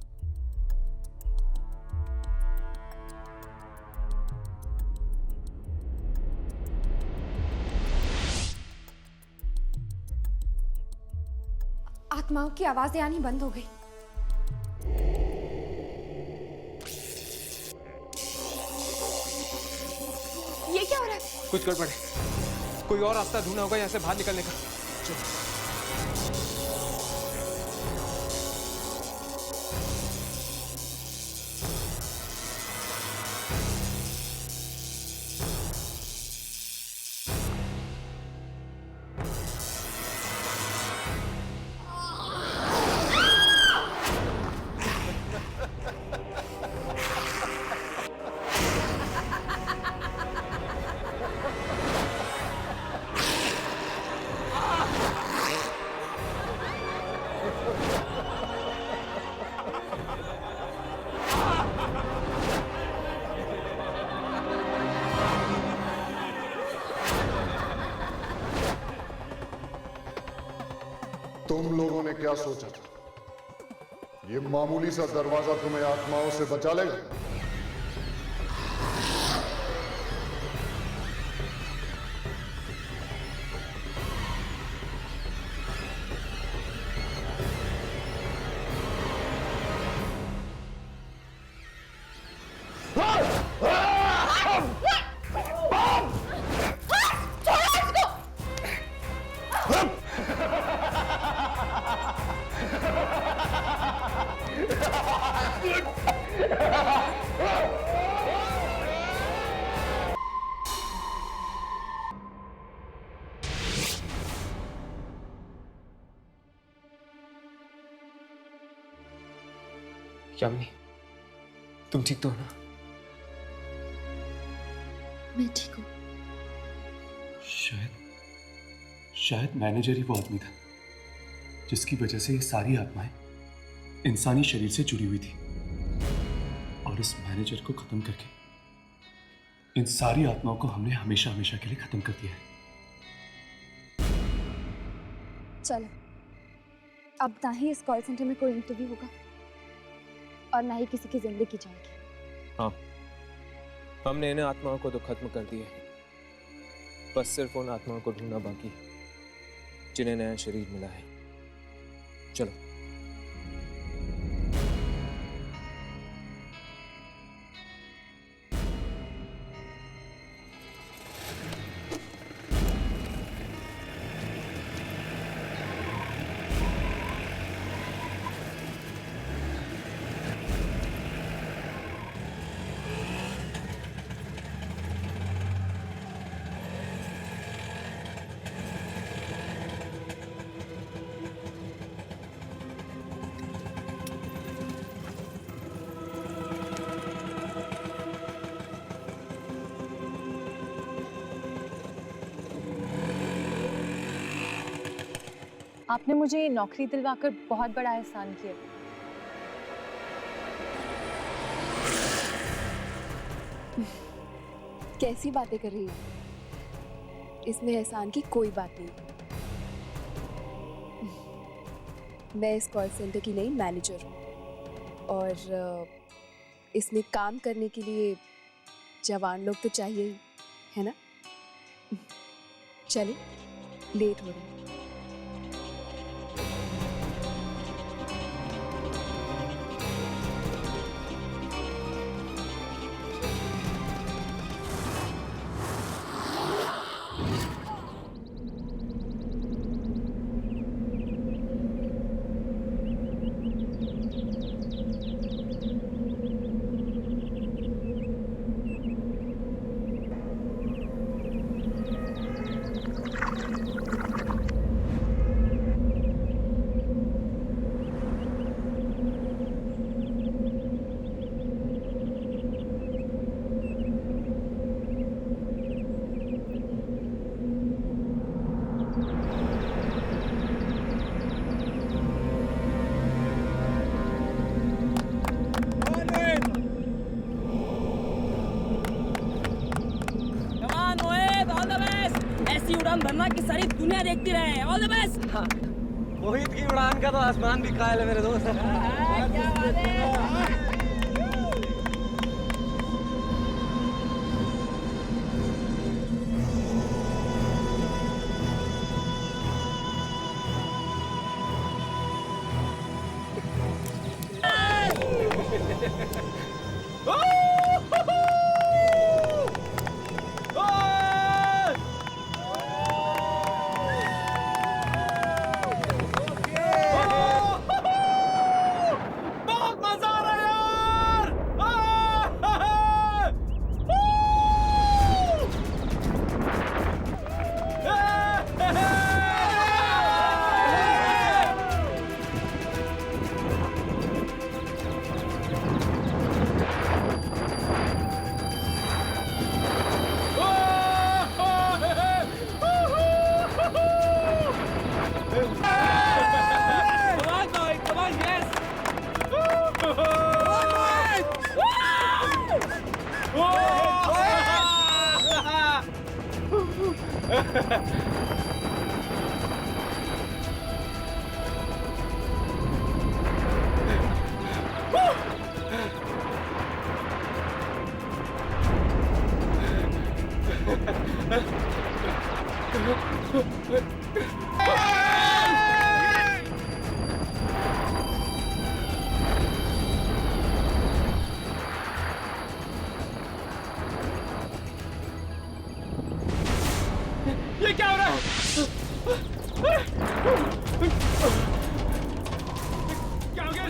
आत्माओं की आवाजें आनी बंद हो गई। ये क्या हो रहा है? कुछ गड़बड़ है, कोई और रास्ता ढूंढना होगा यहाँ से बाहर निकलने का। चलो। क्या सोचा था? ये मामूली सा दरवाजा तुम्हें आत्माओं से बचा लेगा? यामिनी, तुम ठीक तो हो ना? मैं ठीक हूँ। शायद मैनेजर ही वो आदमी था जिसकी वजह से ये सारी आत्माएं इंसानी शरीर से जुड़ी हुई थी, और इस मैनेजर को खत्म करके इन सारी आत्माओं को हमने हमेशा हमेशा के लिए खत्म कर दिया है। चलो, अब ना ही इस कॉल सेंटर में कोई इंटरव्यू होगा और ना ही किसी की जिंदगी जाएगी। हाँ, हमने इन आत्माओं को तो खत्म कर दिया है, बस सिर्फ उन आत्माओं को ढूंढना बाकी है जिन्हें नया शरीर मिला है। चलो। आपने मुझे ये नौकरी दिलवाकर बहुत बड़ा एहसान किया। कैसी बातें कर रही हो? इसमें एहसान की कोई बात नहीं। मैं इस कॉल सेंटर की नई मैनेजर हूँ और इसमें काम करने के लिए जवान लोग तो चाहिए ही, है ना? चलिए, लेट हो रही है। भरना की सारी दुनिया देखती रहे। All the best. मोहित की उड़ान का तो आसमान भी कायल है मेरे दोस्त। क्या बात है।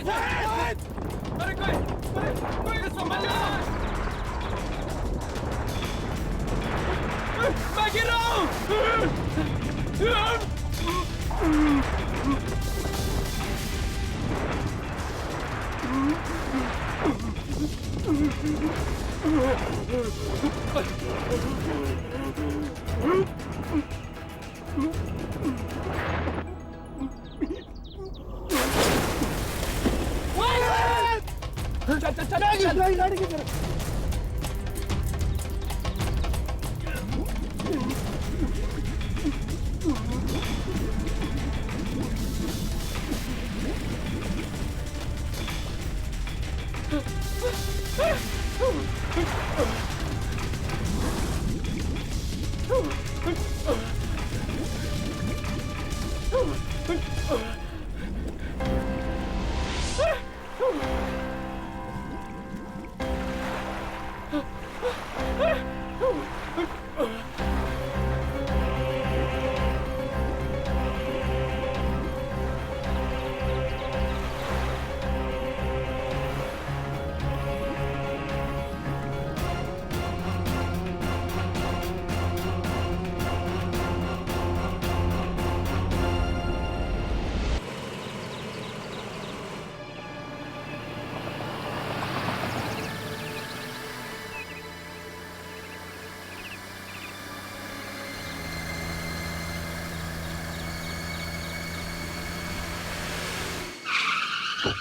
अरे कोई संभाल लो। मैं गिर रहा हूँ। गाड़ी की तरफ।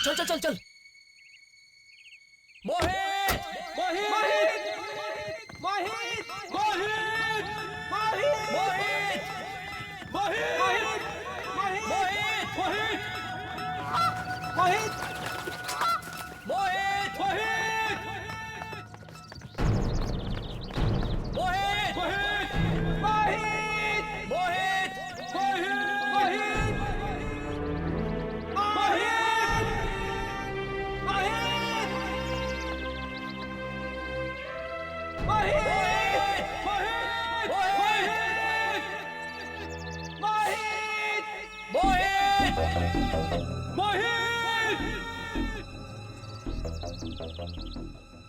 चल चल चल चल। मोहित मोहित मोहित मोहित मोहित मोहित मोहित मोहित मोहित मोहित मोहित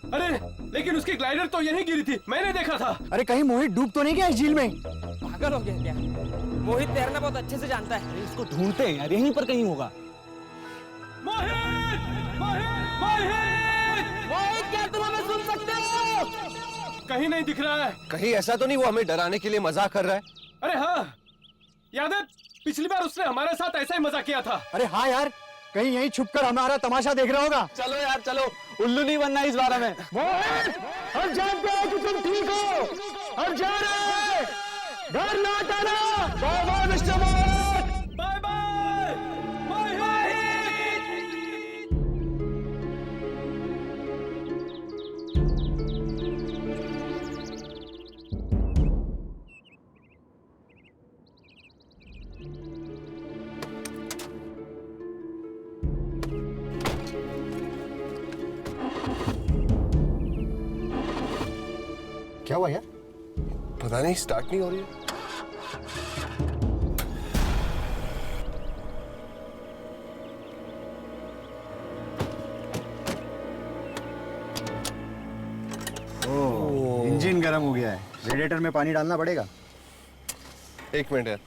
अरे लेकिन उसकी ग्लाइडर तो यहीं गिरी थी, मैंने देखा था। अरे कहीं मोहित डूब तो नहीं गया इस झील में? पागल हो गया क्या? मोहित तैरना बहुत अच्छे से जानता है। इसको ढूंढते हैं यार, यहीं पर कहीं होगा। मोहित क्या तुम हमें सुन सकते हो? कहीं नहीं दिख रहा है। कहीं ऐसा तो नहीं वो हमें डराने के लिए मजाक कर रहा है? अरे हाँ, याद है पिछली बार उसने हमारे साथ ऐसा ही मजाक किया था। अरे हाँ यार, कहीं यहीं छुपकर हमारा तमाशा देख रहा होगा। चलो यार चलो, उल्लू नहीं बनना इस बारे में। मोहित, हम जानते हैं कि तुम ठीक हो, हम जा रहे हैं, घर लौट आना। बाय बाय मिस्टर मोहित। बाय बाय क्या हुआ यार? पता नहीं, स्टार्ट नहीं हो रही है। ओह, इंजन गर्म हो गया है, रेडिएटर में पानी डालना पड़ेगा। एक मिनट यार।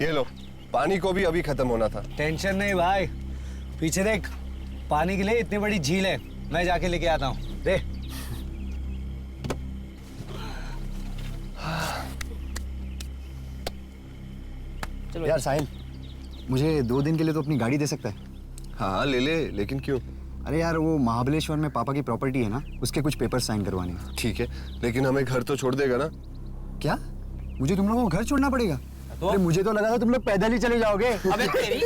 ये लो, पानी को भी अभी खत्म होना था। टेंशन नहीं भाई, पीछे देख, पानी के लिए इतनी बड़ी झील है, मैं जाके लेके आता हूँ। दे। चलो यार साहिल, मुझे 2 दिन के लिए तो अपनी गाड़ी दे सकता है? हाँ ले ले, लेकिन क्यों? अरे यार वो महाबलेश्वर में पापा की प्रॉपर्टी है ना, उसके कुछ पेपर साइन करवाने हैं। ठीक है, लेकिन हमें घर तो छोड़ देगा ना? क्या? मुझे तुम लोगों को घर छोड़ना पड़ेगा? तो? अरे मुझे तो लगा था तुम लोग पैदल ही चले जाओगे। अबे तेरी।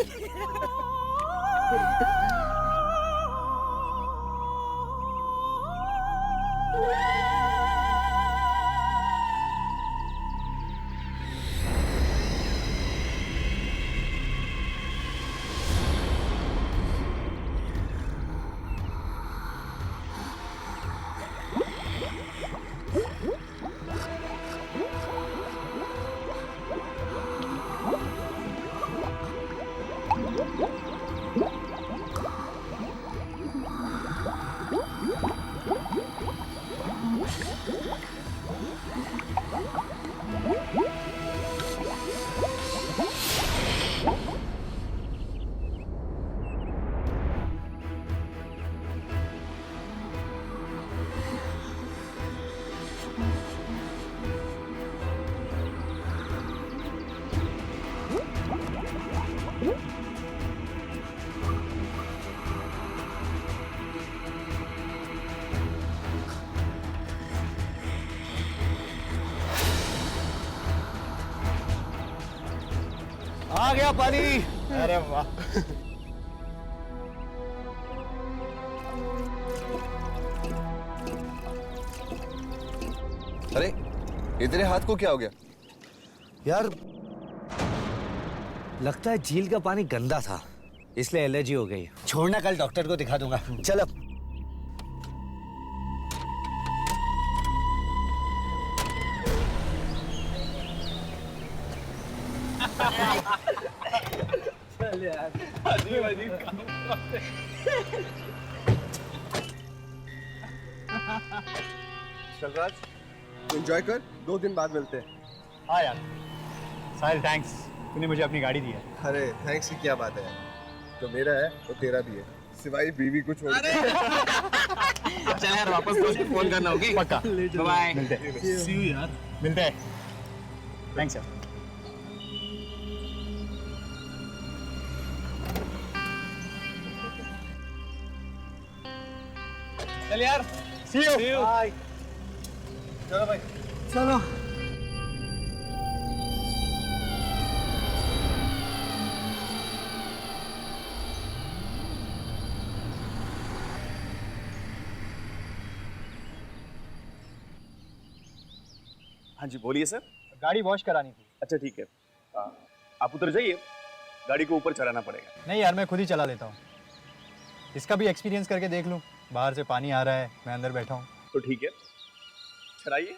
आ गया पानी। अरे वाह। अरे ये तेरे हाथ को क्या हो गया? यार लगता है झील का पानी गंदा था, इसलिए एलर्जी हो गई। छोड़ना, कल डॉक्टर को दिखा दूंगा। चल अब। चल यार, अजीब अजीब काम करते। चल राज, एंजॉय कर, 2 दिन बाद मिलते हैं। हाँ यार, साहिल थैंक्स, तूने मुझे अपनी गाड़ी दी है। अरे थैंक्स की क्या बात है, जो मेरा है वो तेरा भी है, सिवाय बीवी को छोड़ के। चल यार, वापस दोस्त को फोन करना होगी। पक्का। बाय। मिलते हैं। See you यार। मिलते हैं। थैंक्स यार। चल यार। See you. बाय। चलो भाई। चलो। हाँ जी बोलिए सर। गाड़ी वॉश करानी थी। अच्छा ठीक है, आप उतर जाइए, गाड़ी को ऊपर चढ़ाना पड़ेगा। नहीं यार, मैं खुद ही चला लेता हूँ। इसका भी एक्सपीरियंस करके देख लूँ। बाहर से पानी आ रहा है, मैं अंदर बैठा हूँ। तो ठीक है, चलाइए।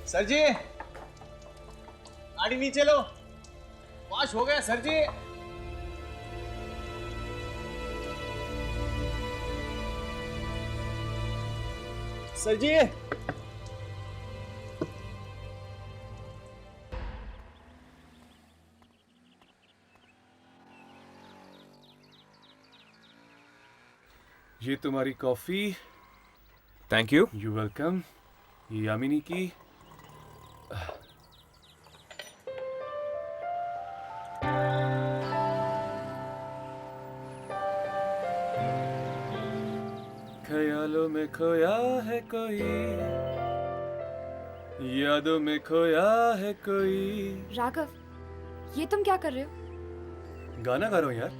सर जी, गाड़ी नीचे लो, वॉश हो गया सर जी। सर जी, ये तुम्हारी coffee. Thank you. You welcome. ये यामिनी की। ख्यालों में खोया है कोई, यादों में खोया है कोई। राघव, ये तुम क्या कर रहे हो? गाना गा रहा हूँ यार।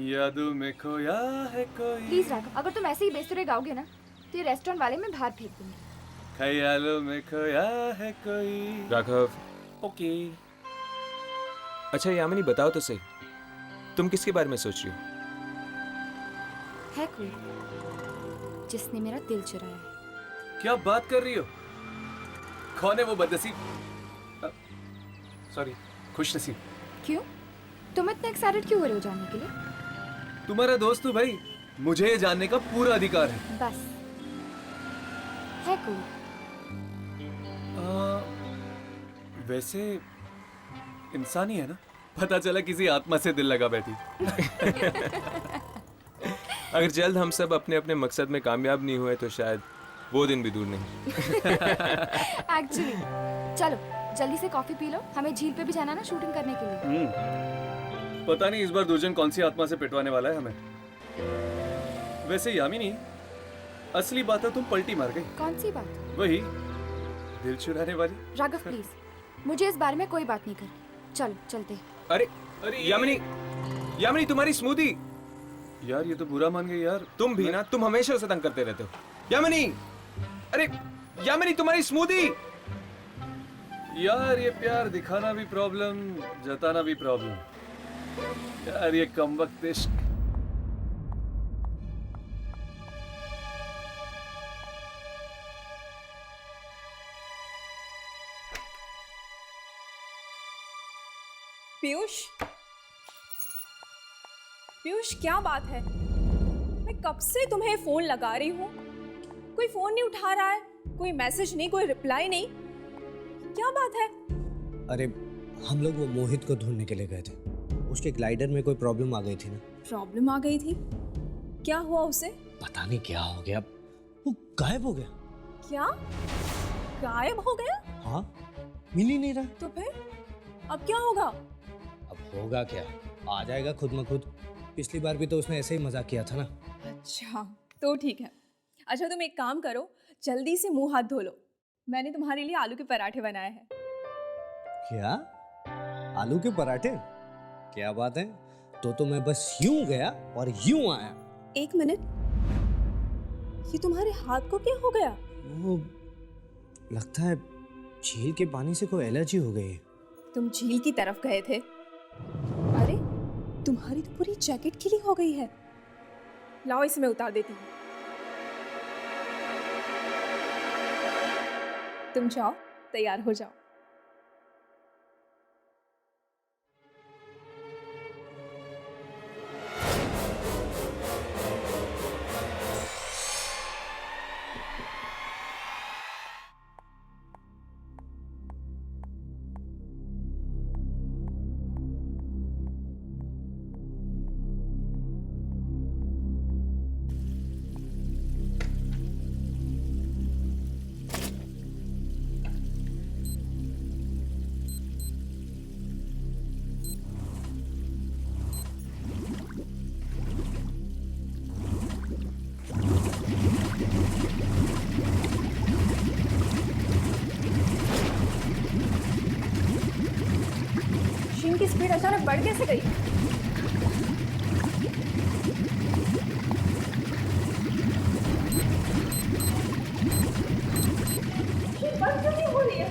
यादों में खोया है कोई। प्लीज राघव, अगर तुम ऐसे ही बेसुरे गाओगे ना तो ये रेस्टोरेंट वाले मैं बाहर फेंक दूंगी। ख्यालों में खोया है कोई। राघव। ओके। अच्छा यामिनी, बताओ तो सही, तुम किसके बारे में सोच रही हो? है कोई जिसने मेरा दिल चुराया है। क्या बात कर रही हो? कौन है वो बदनसीब? सॉरी, खुशनसीब। क्यों? तुम इतने एक्साइटेड क्यों हो रहे हो जानने के लिए? तुम्हारा दोस्त हूँ भाई, मुझे ये जानने का पूरा अधिकार है। बस है कोई? वैसे इंसान ही है ना, पता चला किसी आत्मा से दिल लगा बैठी। अगर जल्द हम सब अपने अपने मकसद में कामयाब नहीं हुए तो शायद वो दिन भी दूर नहीं। एक्चुअली चलो जल्दी से कॉफी पी लो, हमें झील पे भी जाना ना शूटिंग करने के लिए। पता नहीं इस बार दुर्जन कौन सी आत्मा से पिटवाने वाला है हमें। वैसे यामिनी, असली बात है तुम पलटी मार गई। कौन सी बात? वही दिल चुराने वाली। राघव प्लीज, मुझे इस बारे में कोई बात नहीं करनी। चल चलते। अरे अरे यामिनी, यामिनी तुम्हारी स्मूदी। यार ये तो बुरा मान गई यार। तुम भी ना, तुम हमेशा उसे तंग करते रहते हो। यामिनी, अरे यामिनी तुम्हारी स्मूदी। यार ये प्यार दिखाना भी प्रॉब्लम, जताना भी प्रॉब्लम। यार ये कमबख्त इश्क। पीयूष, पीयूष क्या बात है? मैं कब से तुम्हें फोन लगा रही हूँ, कोई फोन नहीं उठा रहा है, कोई मैसेज नहीं, कोई रिप्लाई नहीं, क्या बात है? अरे हम लोग वो मोहित को ढूंढने के लिए गए थे, उसके ग्लाइडर में कोई प्रॉब्लम आ गई थी ना। प्रॉब्लम आ गई थी? क्या हुआ उसे? पता नहीं क्या हो गया, वो गायब हो गया। क्या गायब हो गया? हाँ, मिल ही नहीं रहा। तो फिर अब क्या होगा? अब होगा क्या, आ जाएगा खुद म खुद। पिछली बार भी तो उसने ऐसे ही मजाक किया था ना। अच्छा तो ठीक है। अच्छा तुम एक काम करो, जल्दी से मुंह हाथ धो लो, मैंने तुम्हारे लिए आलू के पराठे बनाए हैं। क्या? आलू के पराठे? क्या बात है, तो मैं बस यूं गया और यूं आया। एक मिनट, ये तुम्हारे हाथ को क्या हो गया? वो लगता है झील के पानी से कोई एलर्जी हो गई है। तुम झील की तरफ गए थे? अरे तुम्हारी तो पूरी जैकेट गीली हो गई है। लाओ इसे मैं उतार देती हूँ। तुम जाओ, तैयार हो जाओ। की स्पीड अचानक बढ़ कैसे गई? ये बंद क्यों नहीं हो रही है?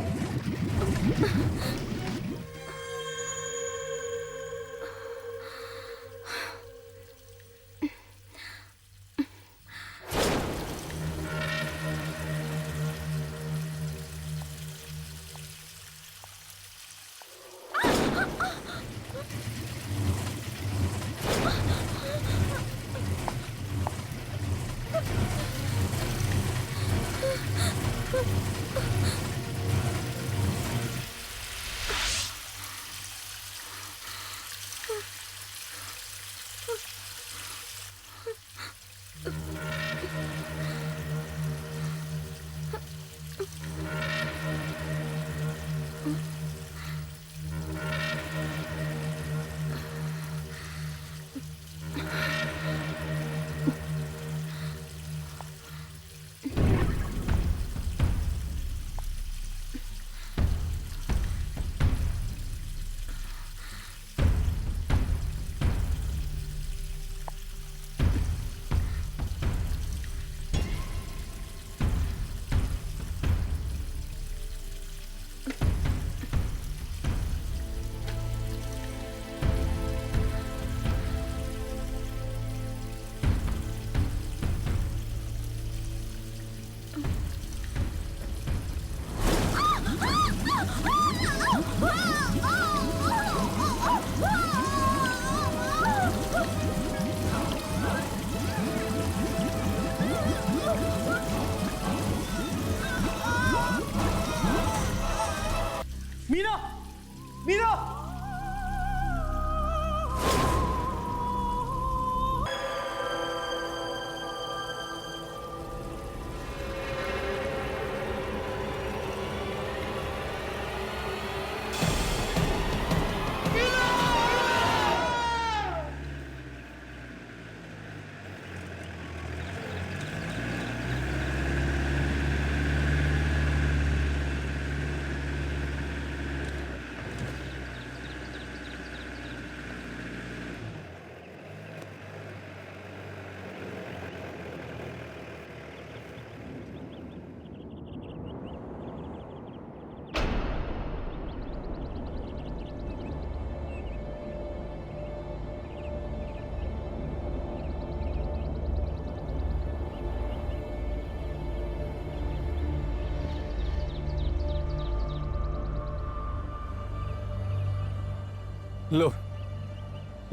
लो,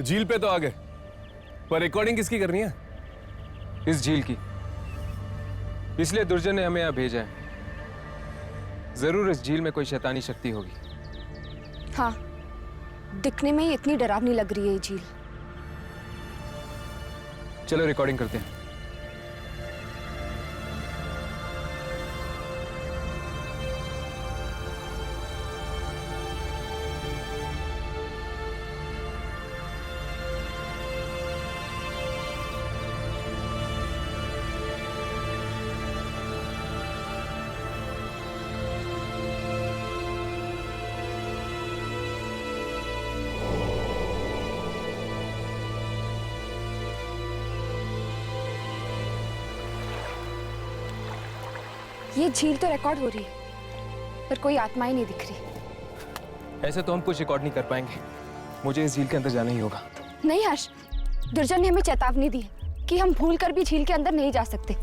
झील पे तो आ गए, पर रिकॉर्डिंग किसकी करनी है? इस झील की। इसलिए दुर्जन ने हमें यहाँ भेजा है। जरूर इस झील में कोई शैतानी शक्ति होगी। हाँ, दिखने में ही इतनी डरावनी लग रही है ये झील। चलो रिकॉर्डिंग करते हैं। ये झील तो रिकॉर्ड हो रही है, पर कोई आत्माएं नहीं दिख रही। ऐसे तो हम कुछ रिकॉर्ड नहीं कर पाएंगे। मुझे इस झील के अंदर जाना ही होगा। नहीं हर्ष, दुर्जन ने हमें चेतावनी दी है कि हम भूलकर भी झील के अंदर नहीं जा सकते।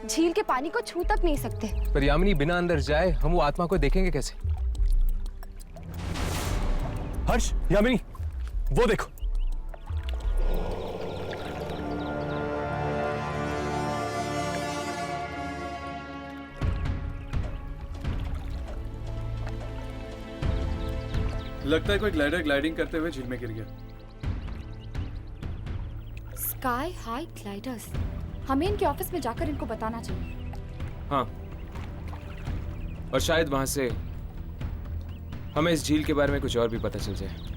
झील के पानी को छू तक नहीं सकते। पर यामिनी, बिना अंदर जाए हम वो आत्मा को देखेंगे कैसे? हर्ष, यामिनी, वो देखो। लगता है कोई ग्लाइडर ग्लाइडिंग करते हुए झील में गिर गया। स्काई हाई ग्लाइडर्स, हमें इनके ऑफिस में जाकर इनको बताना चाहिए। हाँ, और शायद वहां से हमें इस झील के बारे में कुछ और भी पता चल जाए।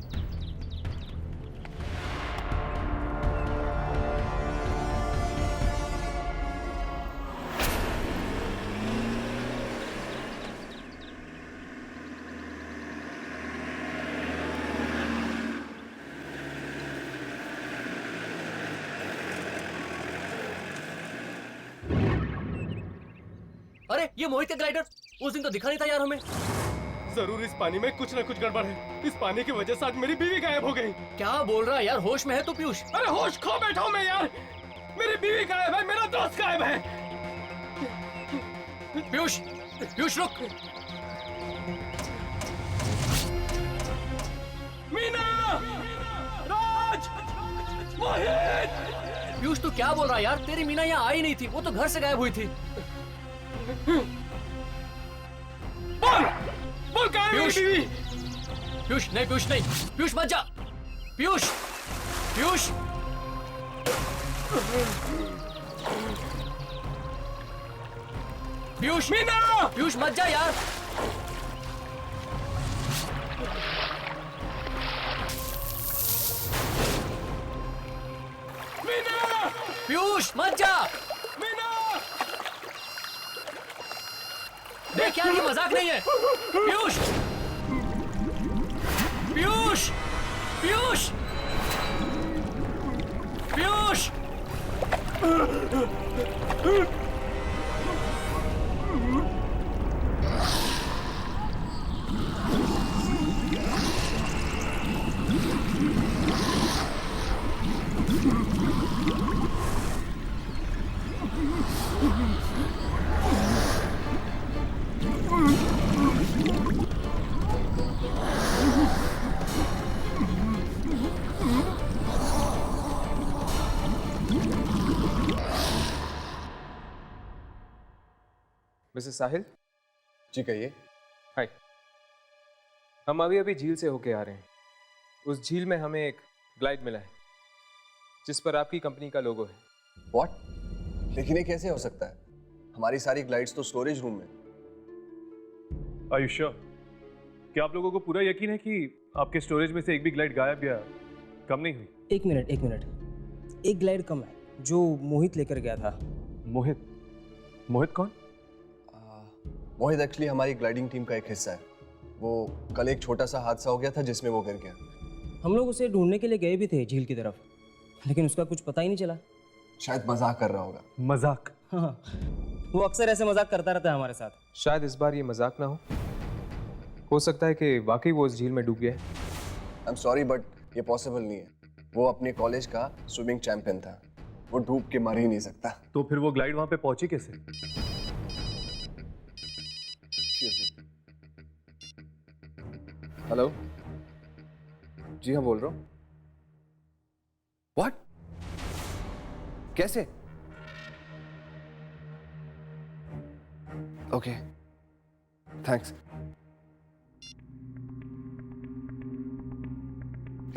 अरे ये मोहित का ग्लाइडर उस दिन तो दिखा नहीं था यार हमें। जरूर इस पानी में कुछ ना कुछ गड़बड़ है। इस पानी की वजह से आज मेरी बीवी गायब हो गई। क्या बोल रहा है यार, होश में है तू पीयूष? अरे होश खो बैठा हूं मैं यार। मेरी बीवी गायब है, मेरा दोस्त गायब है। पीयूष, पीयूष रुक। मीना, राज, मोहित। पीयूष तू क्या बोल रहा है यार? तेरी मीना यहाँ आई नहीं थी, वो तो घर से गायब हुई थी। बोल कहाँ है मेरी बीवी? पीयूष नहीं, पीयूष नहीं, पीयूष मत जा। पीयूष, पीयूष, पीयूष, मीना, पीयूष मत जा यार। मीना, पीयूष मत जा। देख यार, ये मजाक नहीं है। पीयूष, पीयूष, पीयूष, पीयूष। मिसेस साहिल। जी कहिए। हाय, हम अभी अभी झील से होके आ रहे हैं। उस झील में हमें एक ग्लाइड मिला है जिस पर आपकी कंपनी का लोगो है। व्हाट? लेकिन ये कैसे हो सकता है? हमारी सारी ग्लाइड्स तो स्टोरेज रूम में। Are you sure? क्या आप लोगों को पूरा यकीन है कि आपके स्टोरेज में से एक भी ग्लाइड गायब या कम नहीं हुई? एक मिनट। एक ग्लाइड कम है जो मोहित लेकर गया था। मोहित? मोहित कौन? मोहित एक्चुअली हमारी ग्लाइडिंग टीम का एक हिस्सा है। वो कल एक छोटा सा हादसा हो गया था जिसमें वो गिर गया। हम लोग उसे ढूंढने के लिए गए भी थे झील की तरफ, लेकिन उसका कुछ पता ही नहीं चला। शायद मजाक कर रहा होगा। मजाक? हाँ, वो अक्सर ऐसे मजाक करता रहता है हमारे साथ। शायद इस बार ये मजाक ना हो सकता है कि वाकई वो उस झील में डूब गया है। आई एम सॉरी बट ये पॉसिबल नहीं है। वो अपने कॉलेज का स्विमिंग चैंपियन था, वो डूब के मर ही नहीं सकता। तो फिर वो ग्लाइड वहां पे पहुंची कैसे? हेलो जी हाँ, बोल रहा हूँ। What? कैसे? Okay, thanks.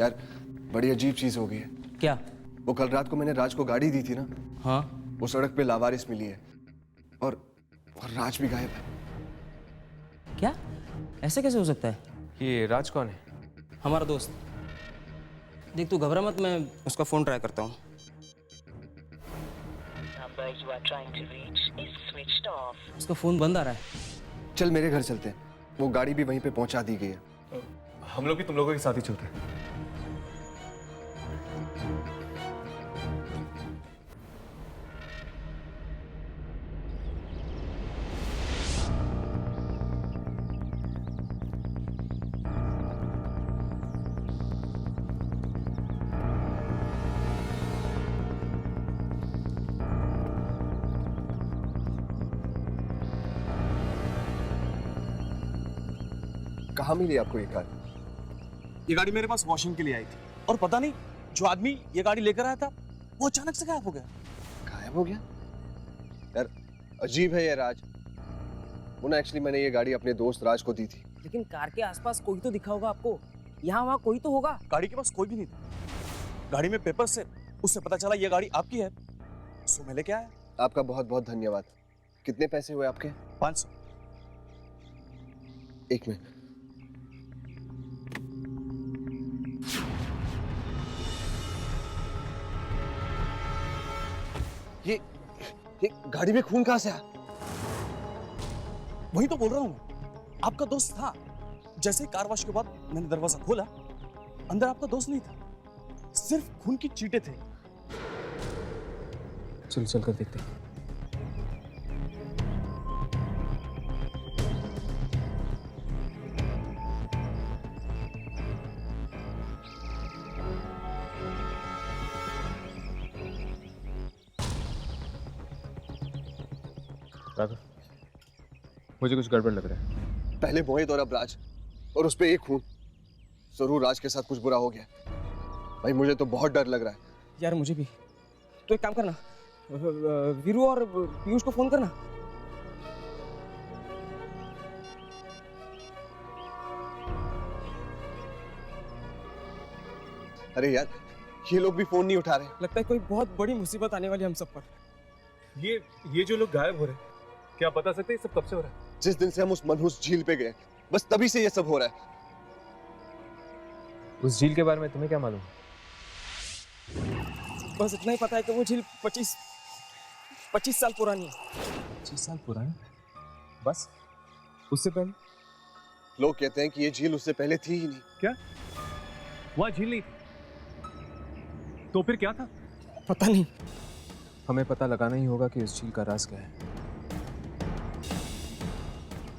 यार बड़ी अजीब चीज हो गई है। क्या? वो कल रात को मैंने राज को गाड़ी दी थी ना, हाँ, वो सड़क पे लावारिस मिली है और राज भी गायब है। क्या? ऐसे कैसे हो सकता है? ये राज कौन है? हमारा दोस्त। देख तू घबरा मत, मैं उसका फोन ट्राई करता हूँ। उसका फोन बंद आ रहा है। चल मेरे घर चलते हैं, वो गाड़ी भी वहीं पे पहुंचा दी गई है। हम लोग भी तुम लोगों के साथ ही चलते हैं। कहाँ मिली आपको ये कार? ये गाड़ी मेरे पास वॉशिंग के लिए आई थी और पता नहीं जो आदमी ये गाड़ी लेकर आया था वो अचानक से गायब हो गया। गायब हो गया? यार अजीब है ये राज। वो ना एक्चुअली मैंने ये गाड़ी अपने दोस्त राज को दी थी। लेकिन कार के आसपास कोई तो दिखा होगा आपको, यहाँ वहाँ कोई तो होगा। गाड़ी के पास कोई भी नहीं था। गाड़ी में पेपर से उससे पता चला ये गाड़ी आपकी है, सो मैं लेके आया। आपका बहुत बहुत धन्यवाद। कितने पैसे हुए आपके? 500। एक मिनट। ये गाड़ी में खून कहां से आया? वही तो बोल रहा हूँ, आपका दोस्त था। जैसे ही कार वॉश के बाद मैंने दरवाजा खोला, अंदर आपका दोस्त नहीं था, सिर्फ खून की चींटे थे। चल चल कर देखते हैं। राघव, मुझे कुछ गड़बड़ लग रहा है। पहले मोहित और अब राज, और उस पे एक खून। जरूर राज के साथ कुछ बुरा हो गया। भाई मुझे तो बहुत डर लग रहा है। यार मुझे भी। तो एक काम करना, वीरू और पीयूष को फोन करना। अरे यार ये लोग भी फोन नहीं उठा रहे। लगता है कोई बहुत बड़ी मुसीबत आने वाली हम सब पर। ये जो लोग गायब हो रहे हैं, क्या आप बता सकते हैं सब कब से हो रहा है? जिस दिन से हम उस मनहूस झील पे गए, बस तभी से ये सब हो रहा है। उस झील के बारे में तुम्हें क्या मालूम? बस इतना ही पता है कि वो झील 25 साल पुरानी है। 25 साल पुरानी? बस? उससे पहले? लोग कहते हैं कि ये झील उससे पहले थी ही नहीं। क्या? वहां झील नहीं थी? तो फिर क्या था? पता नहीं। हमें पता लगाना ही होगा कि उस झील का राज क्या है।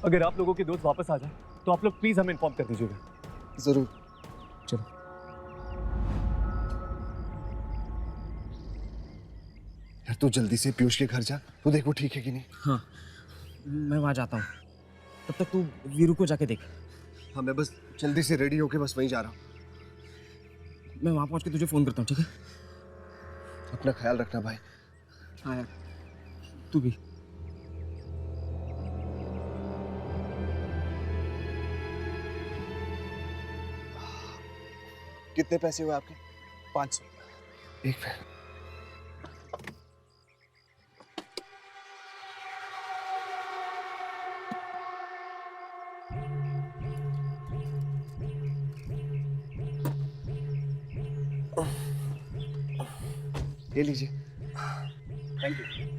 अगर आप लोगों के दोस्त वापस आ जाए तो आप लोग प्लीज हमें इन्फॉर्म कर दीजिएगा। जरूर। चलो। यार तू जल्दी से पीयूष के घर जा, तू देख वो ठीक है कि नहीं। हाँ, मैं वहां जाता हूँ। तब तक तू वीरू को जाके देख। हाँ मैं बस जल्दी से रेडी होके बस वहीं जा रहा हूँ। मैं वहां पहुंच के तुझे फोन करता हूँ, ठीक है? अपना ख्याल रखना भाई। हाँ यार, तू भी। कितने पैसे हुए आपके? 500। एक मिनट। ये लीजिए। Thank you.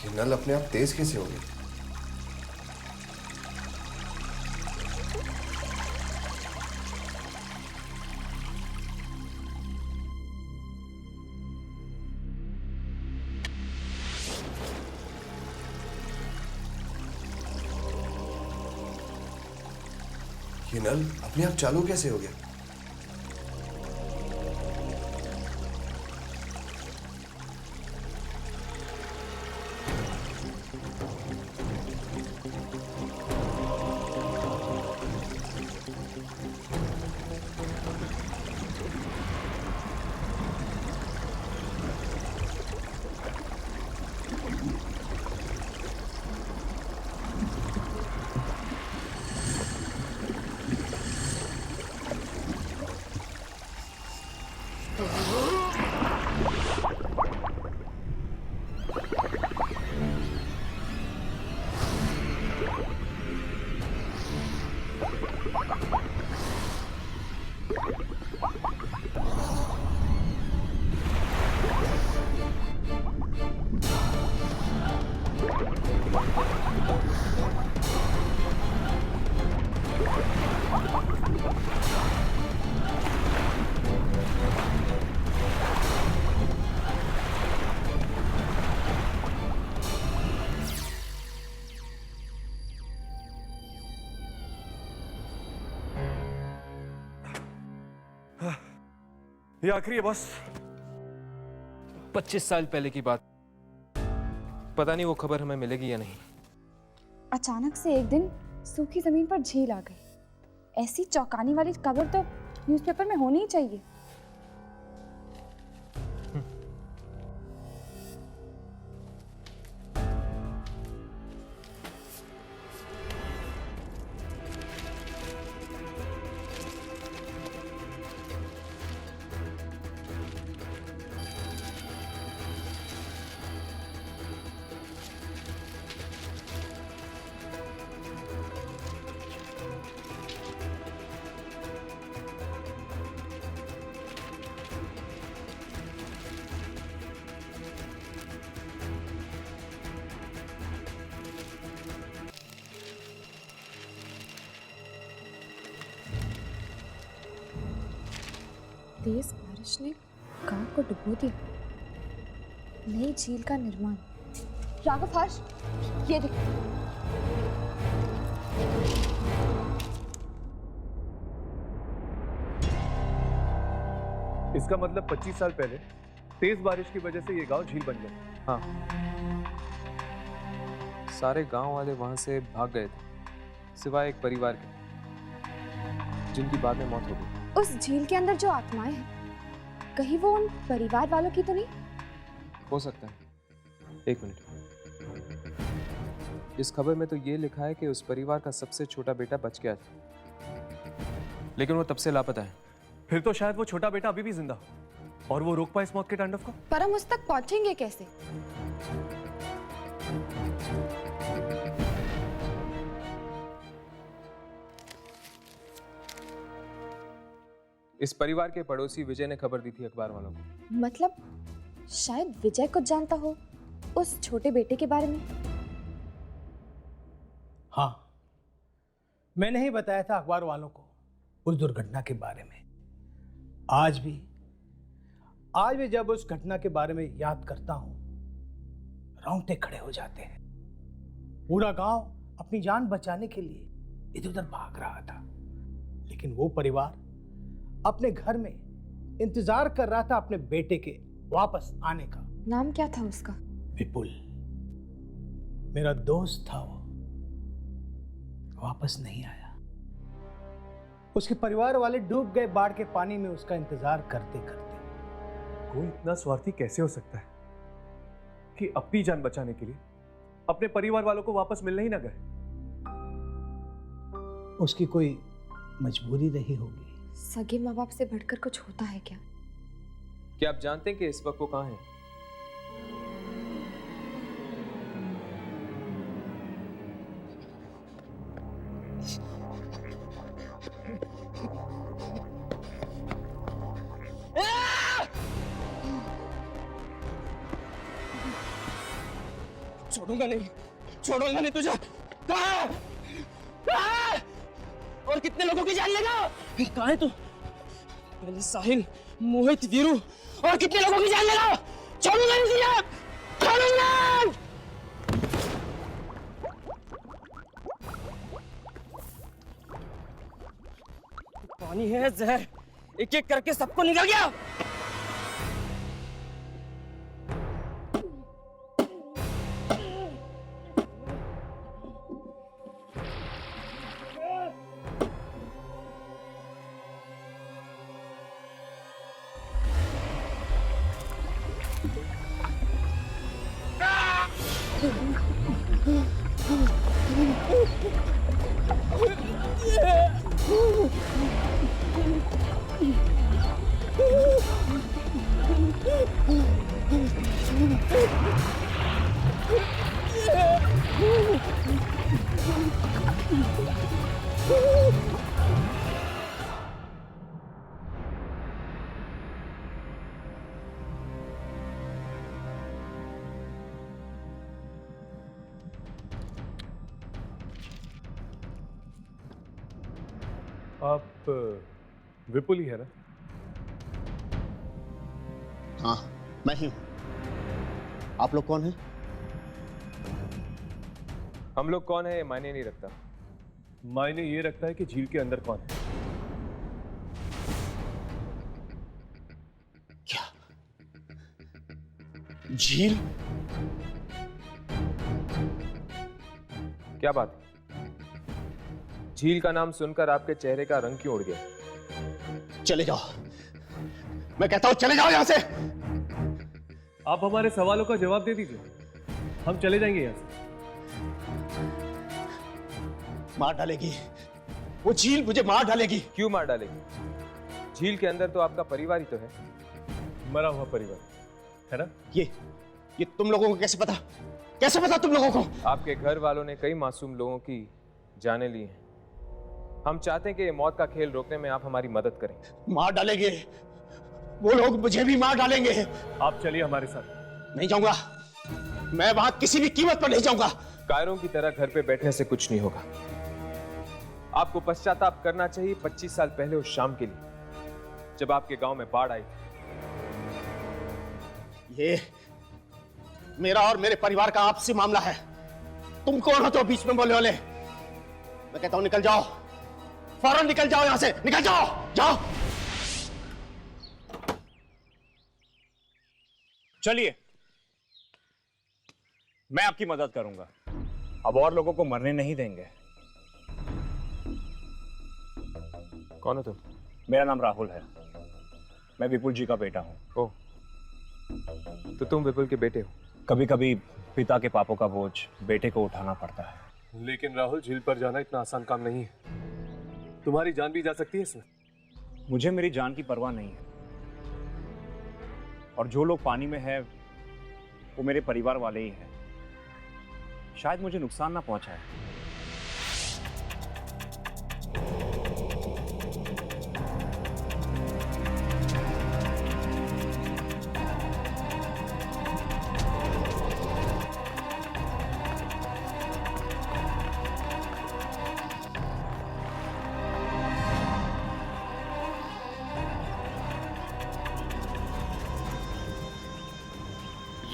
ये नल अपने आप तेज कैसे हो गया? ये नल अपने आप चालू कैसे हो गया? ये आखिरी है बॉस। 25 साल पहले की बात, पता नहीं वो खबर हमें मिलेगी या नहीं। अचानक से एक दिन सूखी जमीन पर झील आ गई। ऐसी चौंकाने वाली खबर तो न्यूज़पेपर में होनी ही चाहिए। तेज बारिश ने गांव को डुबो दिया। नई झील का निर्माण। राघव हर्ष, ये देख। इसका मतलब 25 साल पहले तेज बारिश की वजह से ये गांव झील बन गया। हाँ, सारे गांव वाले वहां से भाग गए थे, सिवाय एक परिवार के, जिनकी बाद में मौत हो गई। उस झील के अंदर जो आत्माएं हैं, कहीं वो उन परिवार वालों की तो नहीं? हो सकता है। एक मिनट, इस खबर में तो ये लिखा है कि उस परिवार का सबसे छोटा बेटा बच गया था, लेकिन वो तब से लापता है। फिर तो शायद वो छोटा बेटा अभी भी जिंदा हो और वो रोक पाए इस मौत के तांडव को। पर हम उस तक पहुंचेंगे कैसे? इस परिवार के पड़ोसी विजय ने खबर दी थी अखबार वालों को। मतलब शायद विजय कुछ जानता हो उस छोटे बेटे के बारे में। हाँ, मैंने ही बताया था अखबार वालों को उस दुर्घटना के बारे में। आज भी जब उस घटना के बारे में याद करता हूं, रोंगटे खड़े हो जाते हैं। पूरा गांव अपनी जान बचाने के लिए इधर उधर भाग रहा था, लेकिन वो परिवार अपने घर में इंतजार कर रहा था अपने बेटे के वापस आने का। नाम क्या था उसका? विपुल। मेरा दोस्त था वो, वापस नहीं आया। उसके परिवार वाले डूब गए बाढ़ के पानी में उसका इंतजार करते करते। कोई इतना स्वार्थी कैसे हो सकता है कि अपनी जान बचाने के लिए अपने परिवार वालों को वापस मिलने ही ना गए? उसकी कोई मजबूरी रही होगी। सगे माँ बाप से बढ़कर कुछ होता है क्या? क्या आप जानते हैं कि इस वक्त वो कहाँ है? छोड़ूंगा नहीं तुझे। कहाँ? और कितने लोगों की जान लेगा? कहाँ है तू? पहले साहिल, मोहित, वीरू, और कितने लोगों की जान लेगा? छोड़ूंगा नहीं तुझे, छोड़ूंगा। पानी है जहर, एक एक करके सबको निकल गया। आप विपुल ही है ना? हाँ, मैं ही हूं। आप लोग कौन हैं? हम लोग कौन है ये मायने नहीं रखता। मायने ये रखता है कि झील के अंदर कौन है। क्या? झील? क्या बात है? झील का नाम सुनकर आपके चेहरे का रंग क्यों उड़ गया? चले जाओ, मैं कहता हूं चले जाओ यहां से। आप हमारे सवालों का जवाब दे दीजिए, हम चले जाएंगे यहां से। मार डालेगी वो झील, मुझे मार डालेगी। क्यों मार डालेगी? झील के अंदर तो आपका परिवार ही तो है। मरा हुआ परिवार है ना? ये तुम लोगों को कैसे पता? कैसे पता तुम लोगों को? आपके घर वालों ने कई मासूम लोगों की जानें ली हैं। हम चाहते हैं कि ये मौत का खेल रोकने में आप हमारी मदद करें। मार डालेंगे वो लोग, मुझे भी मार डालेंगे। आप चलिए हमारे साथ। नहीं जाऊंगा, मैं वहां किसी भी कीमत पर नहीं जाऊंगा। कायरों की तरह घर पे बैठने से कुछ नहीं होगा। आपको पश्चाताप करना चाहिए 25 साल पहले उस शाम के लिए जब आपके गांव में बाढ़ आई थी। ये मेरा और मेरे परिवार का आपसी मामला है। तुम कौन हो तो बीच में बोले वाले? मैं कहता हूं निकल जाओ, फौरन निकल जाओ यहां से, निकल जाओ, जाओ। चलिए, मैं आपकी मदद करूंगा। अब और लोगों को मरने नहीं देंगे। कौन हो तुम? मेरा नाम राहुल है, मैं विपुल जी का बेटा हूं। ओह, तो तुम विपुल के बेटे हो? कभी कभी पिता के पापों का बोझ बेटे को उठाना पड़ता है। लेकिन राहुल, झील पर जाना इतना आसान काम नहीं है। तुम्हारी जान भी जा सकती है इसमें। मुझे मेरी जान की परवाह नहीं है, और जो लोग पानी में हैं वो मेरे परिवार वाले ही हैं। शायद मुझे नुकसान ना पहुंचाए।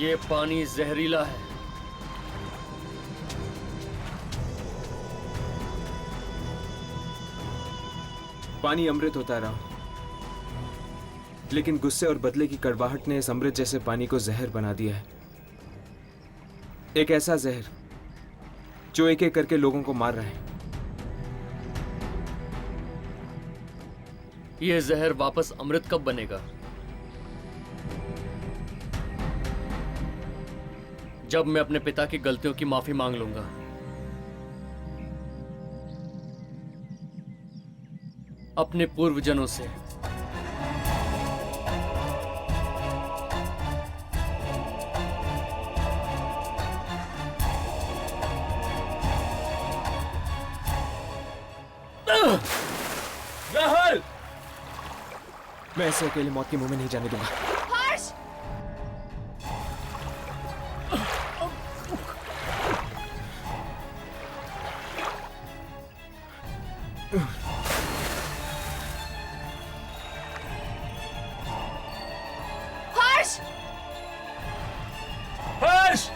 ये पानी जहरीला है। पानी अमृत होता है राव, लेकिन गुस्से और बदले की कड़वाहट ने इस अमृत जैसे पानी को जहर बना दिया है। एक ऐसा जहर जो एक एक करके लोगों को मार रहा है। ये जहर वापस अमृत कब बनेगा? जब मैं अपने पिता की गलतियों की माफी मांग लूंगा। अपने पूर्वजनों से। राहुल, मैं ऐसे अकेले मौत के मुंह में नहीं जाने दूंगा। हर्ष! हर्ष!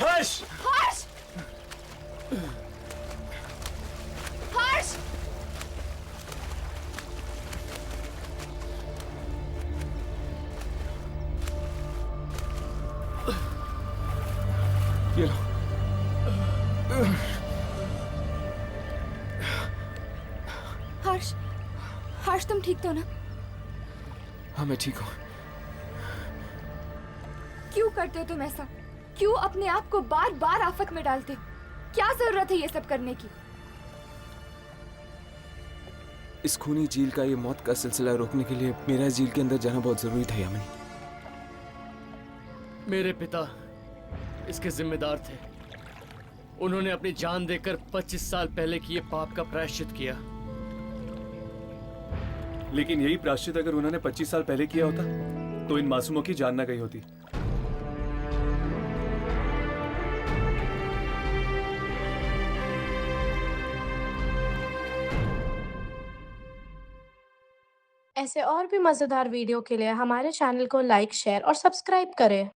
हर्ष! हर्ष! हर्ष! ये लो। हर्ष, हर्ष तुम ठीक तो ना? हाँ मैं ठीक हूँ। क्यों करते हो तुम ऐसा? क्यों अपने आप को बार बार आफत में डालते? क्या जरूरत है ये सब करने की? इस खूनी झील का ये मौत का सिलसिला रोकने के लिए मेरा इस झील के अंदर जाना बहुत जरूरी था यामिनी। मेरे पिता इसके जिम्मेदार थे। उन्होंने अपनी जान देकर 25 साल पहले किए पाप का प्रायश्चित किया। लेकिन यही प्रायश्चित अगर उन्होंने 25 साल पहले किया होता तो इन मासूमों की जान ना गई होती। ऐसे और भी मजेदार वीडियो के लिए हमारे चैनल को लाइक, शेयर और सब्सक्राइब करें।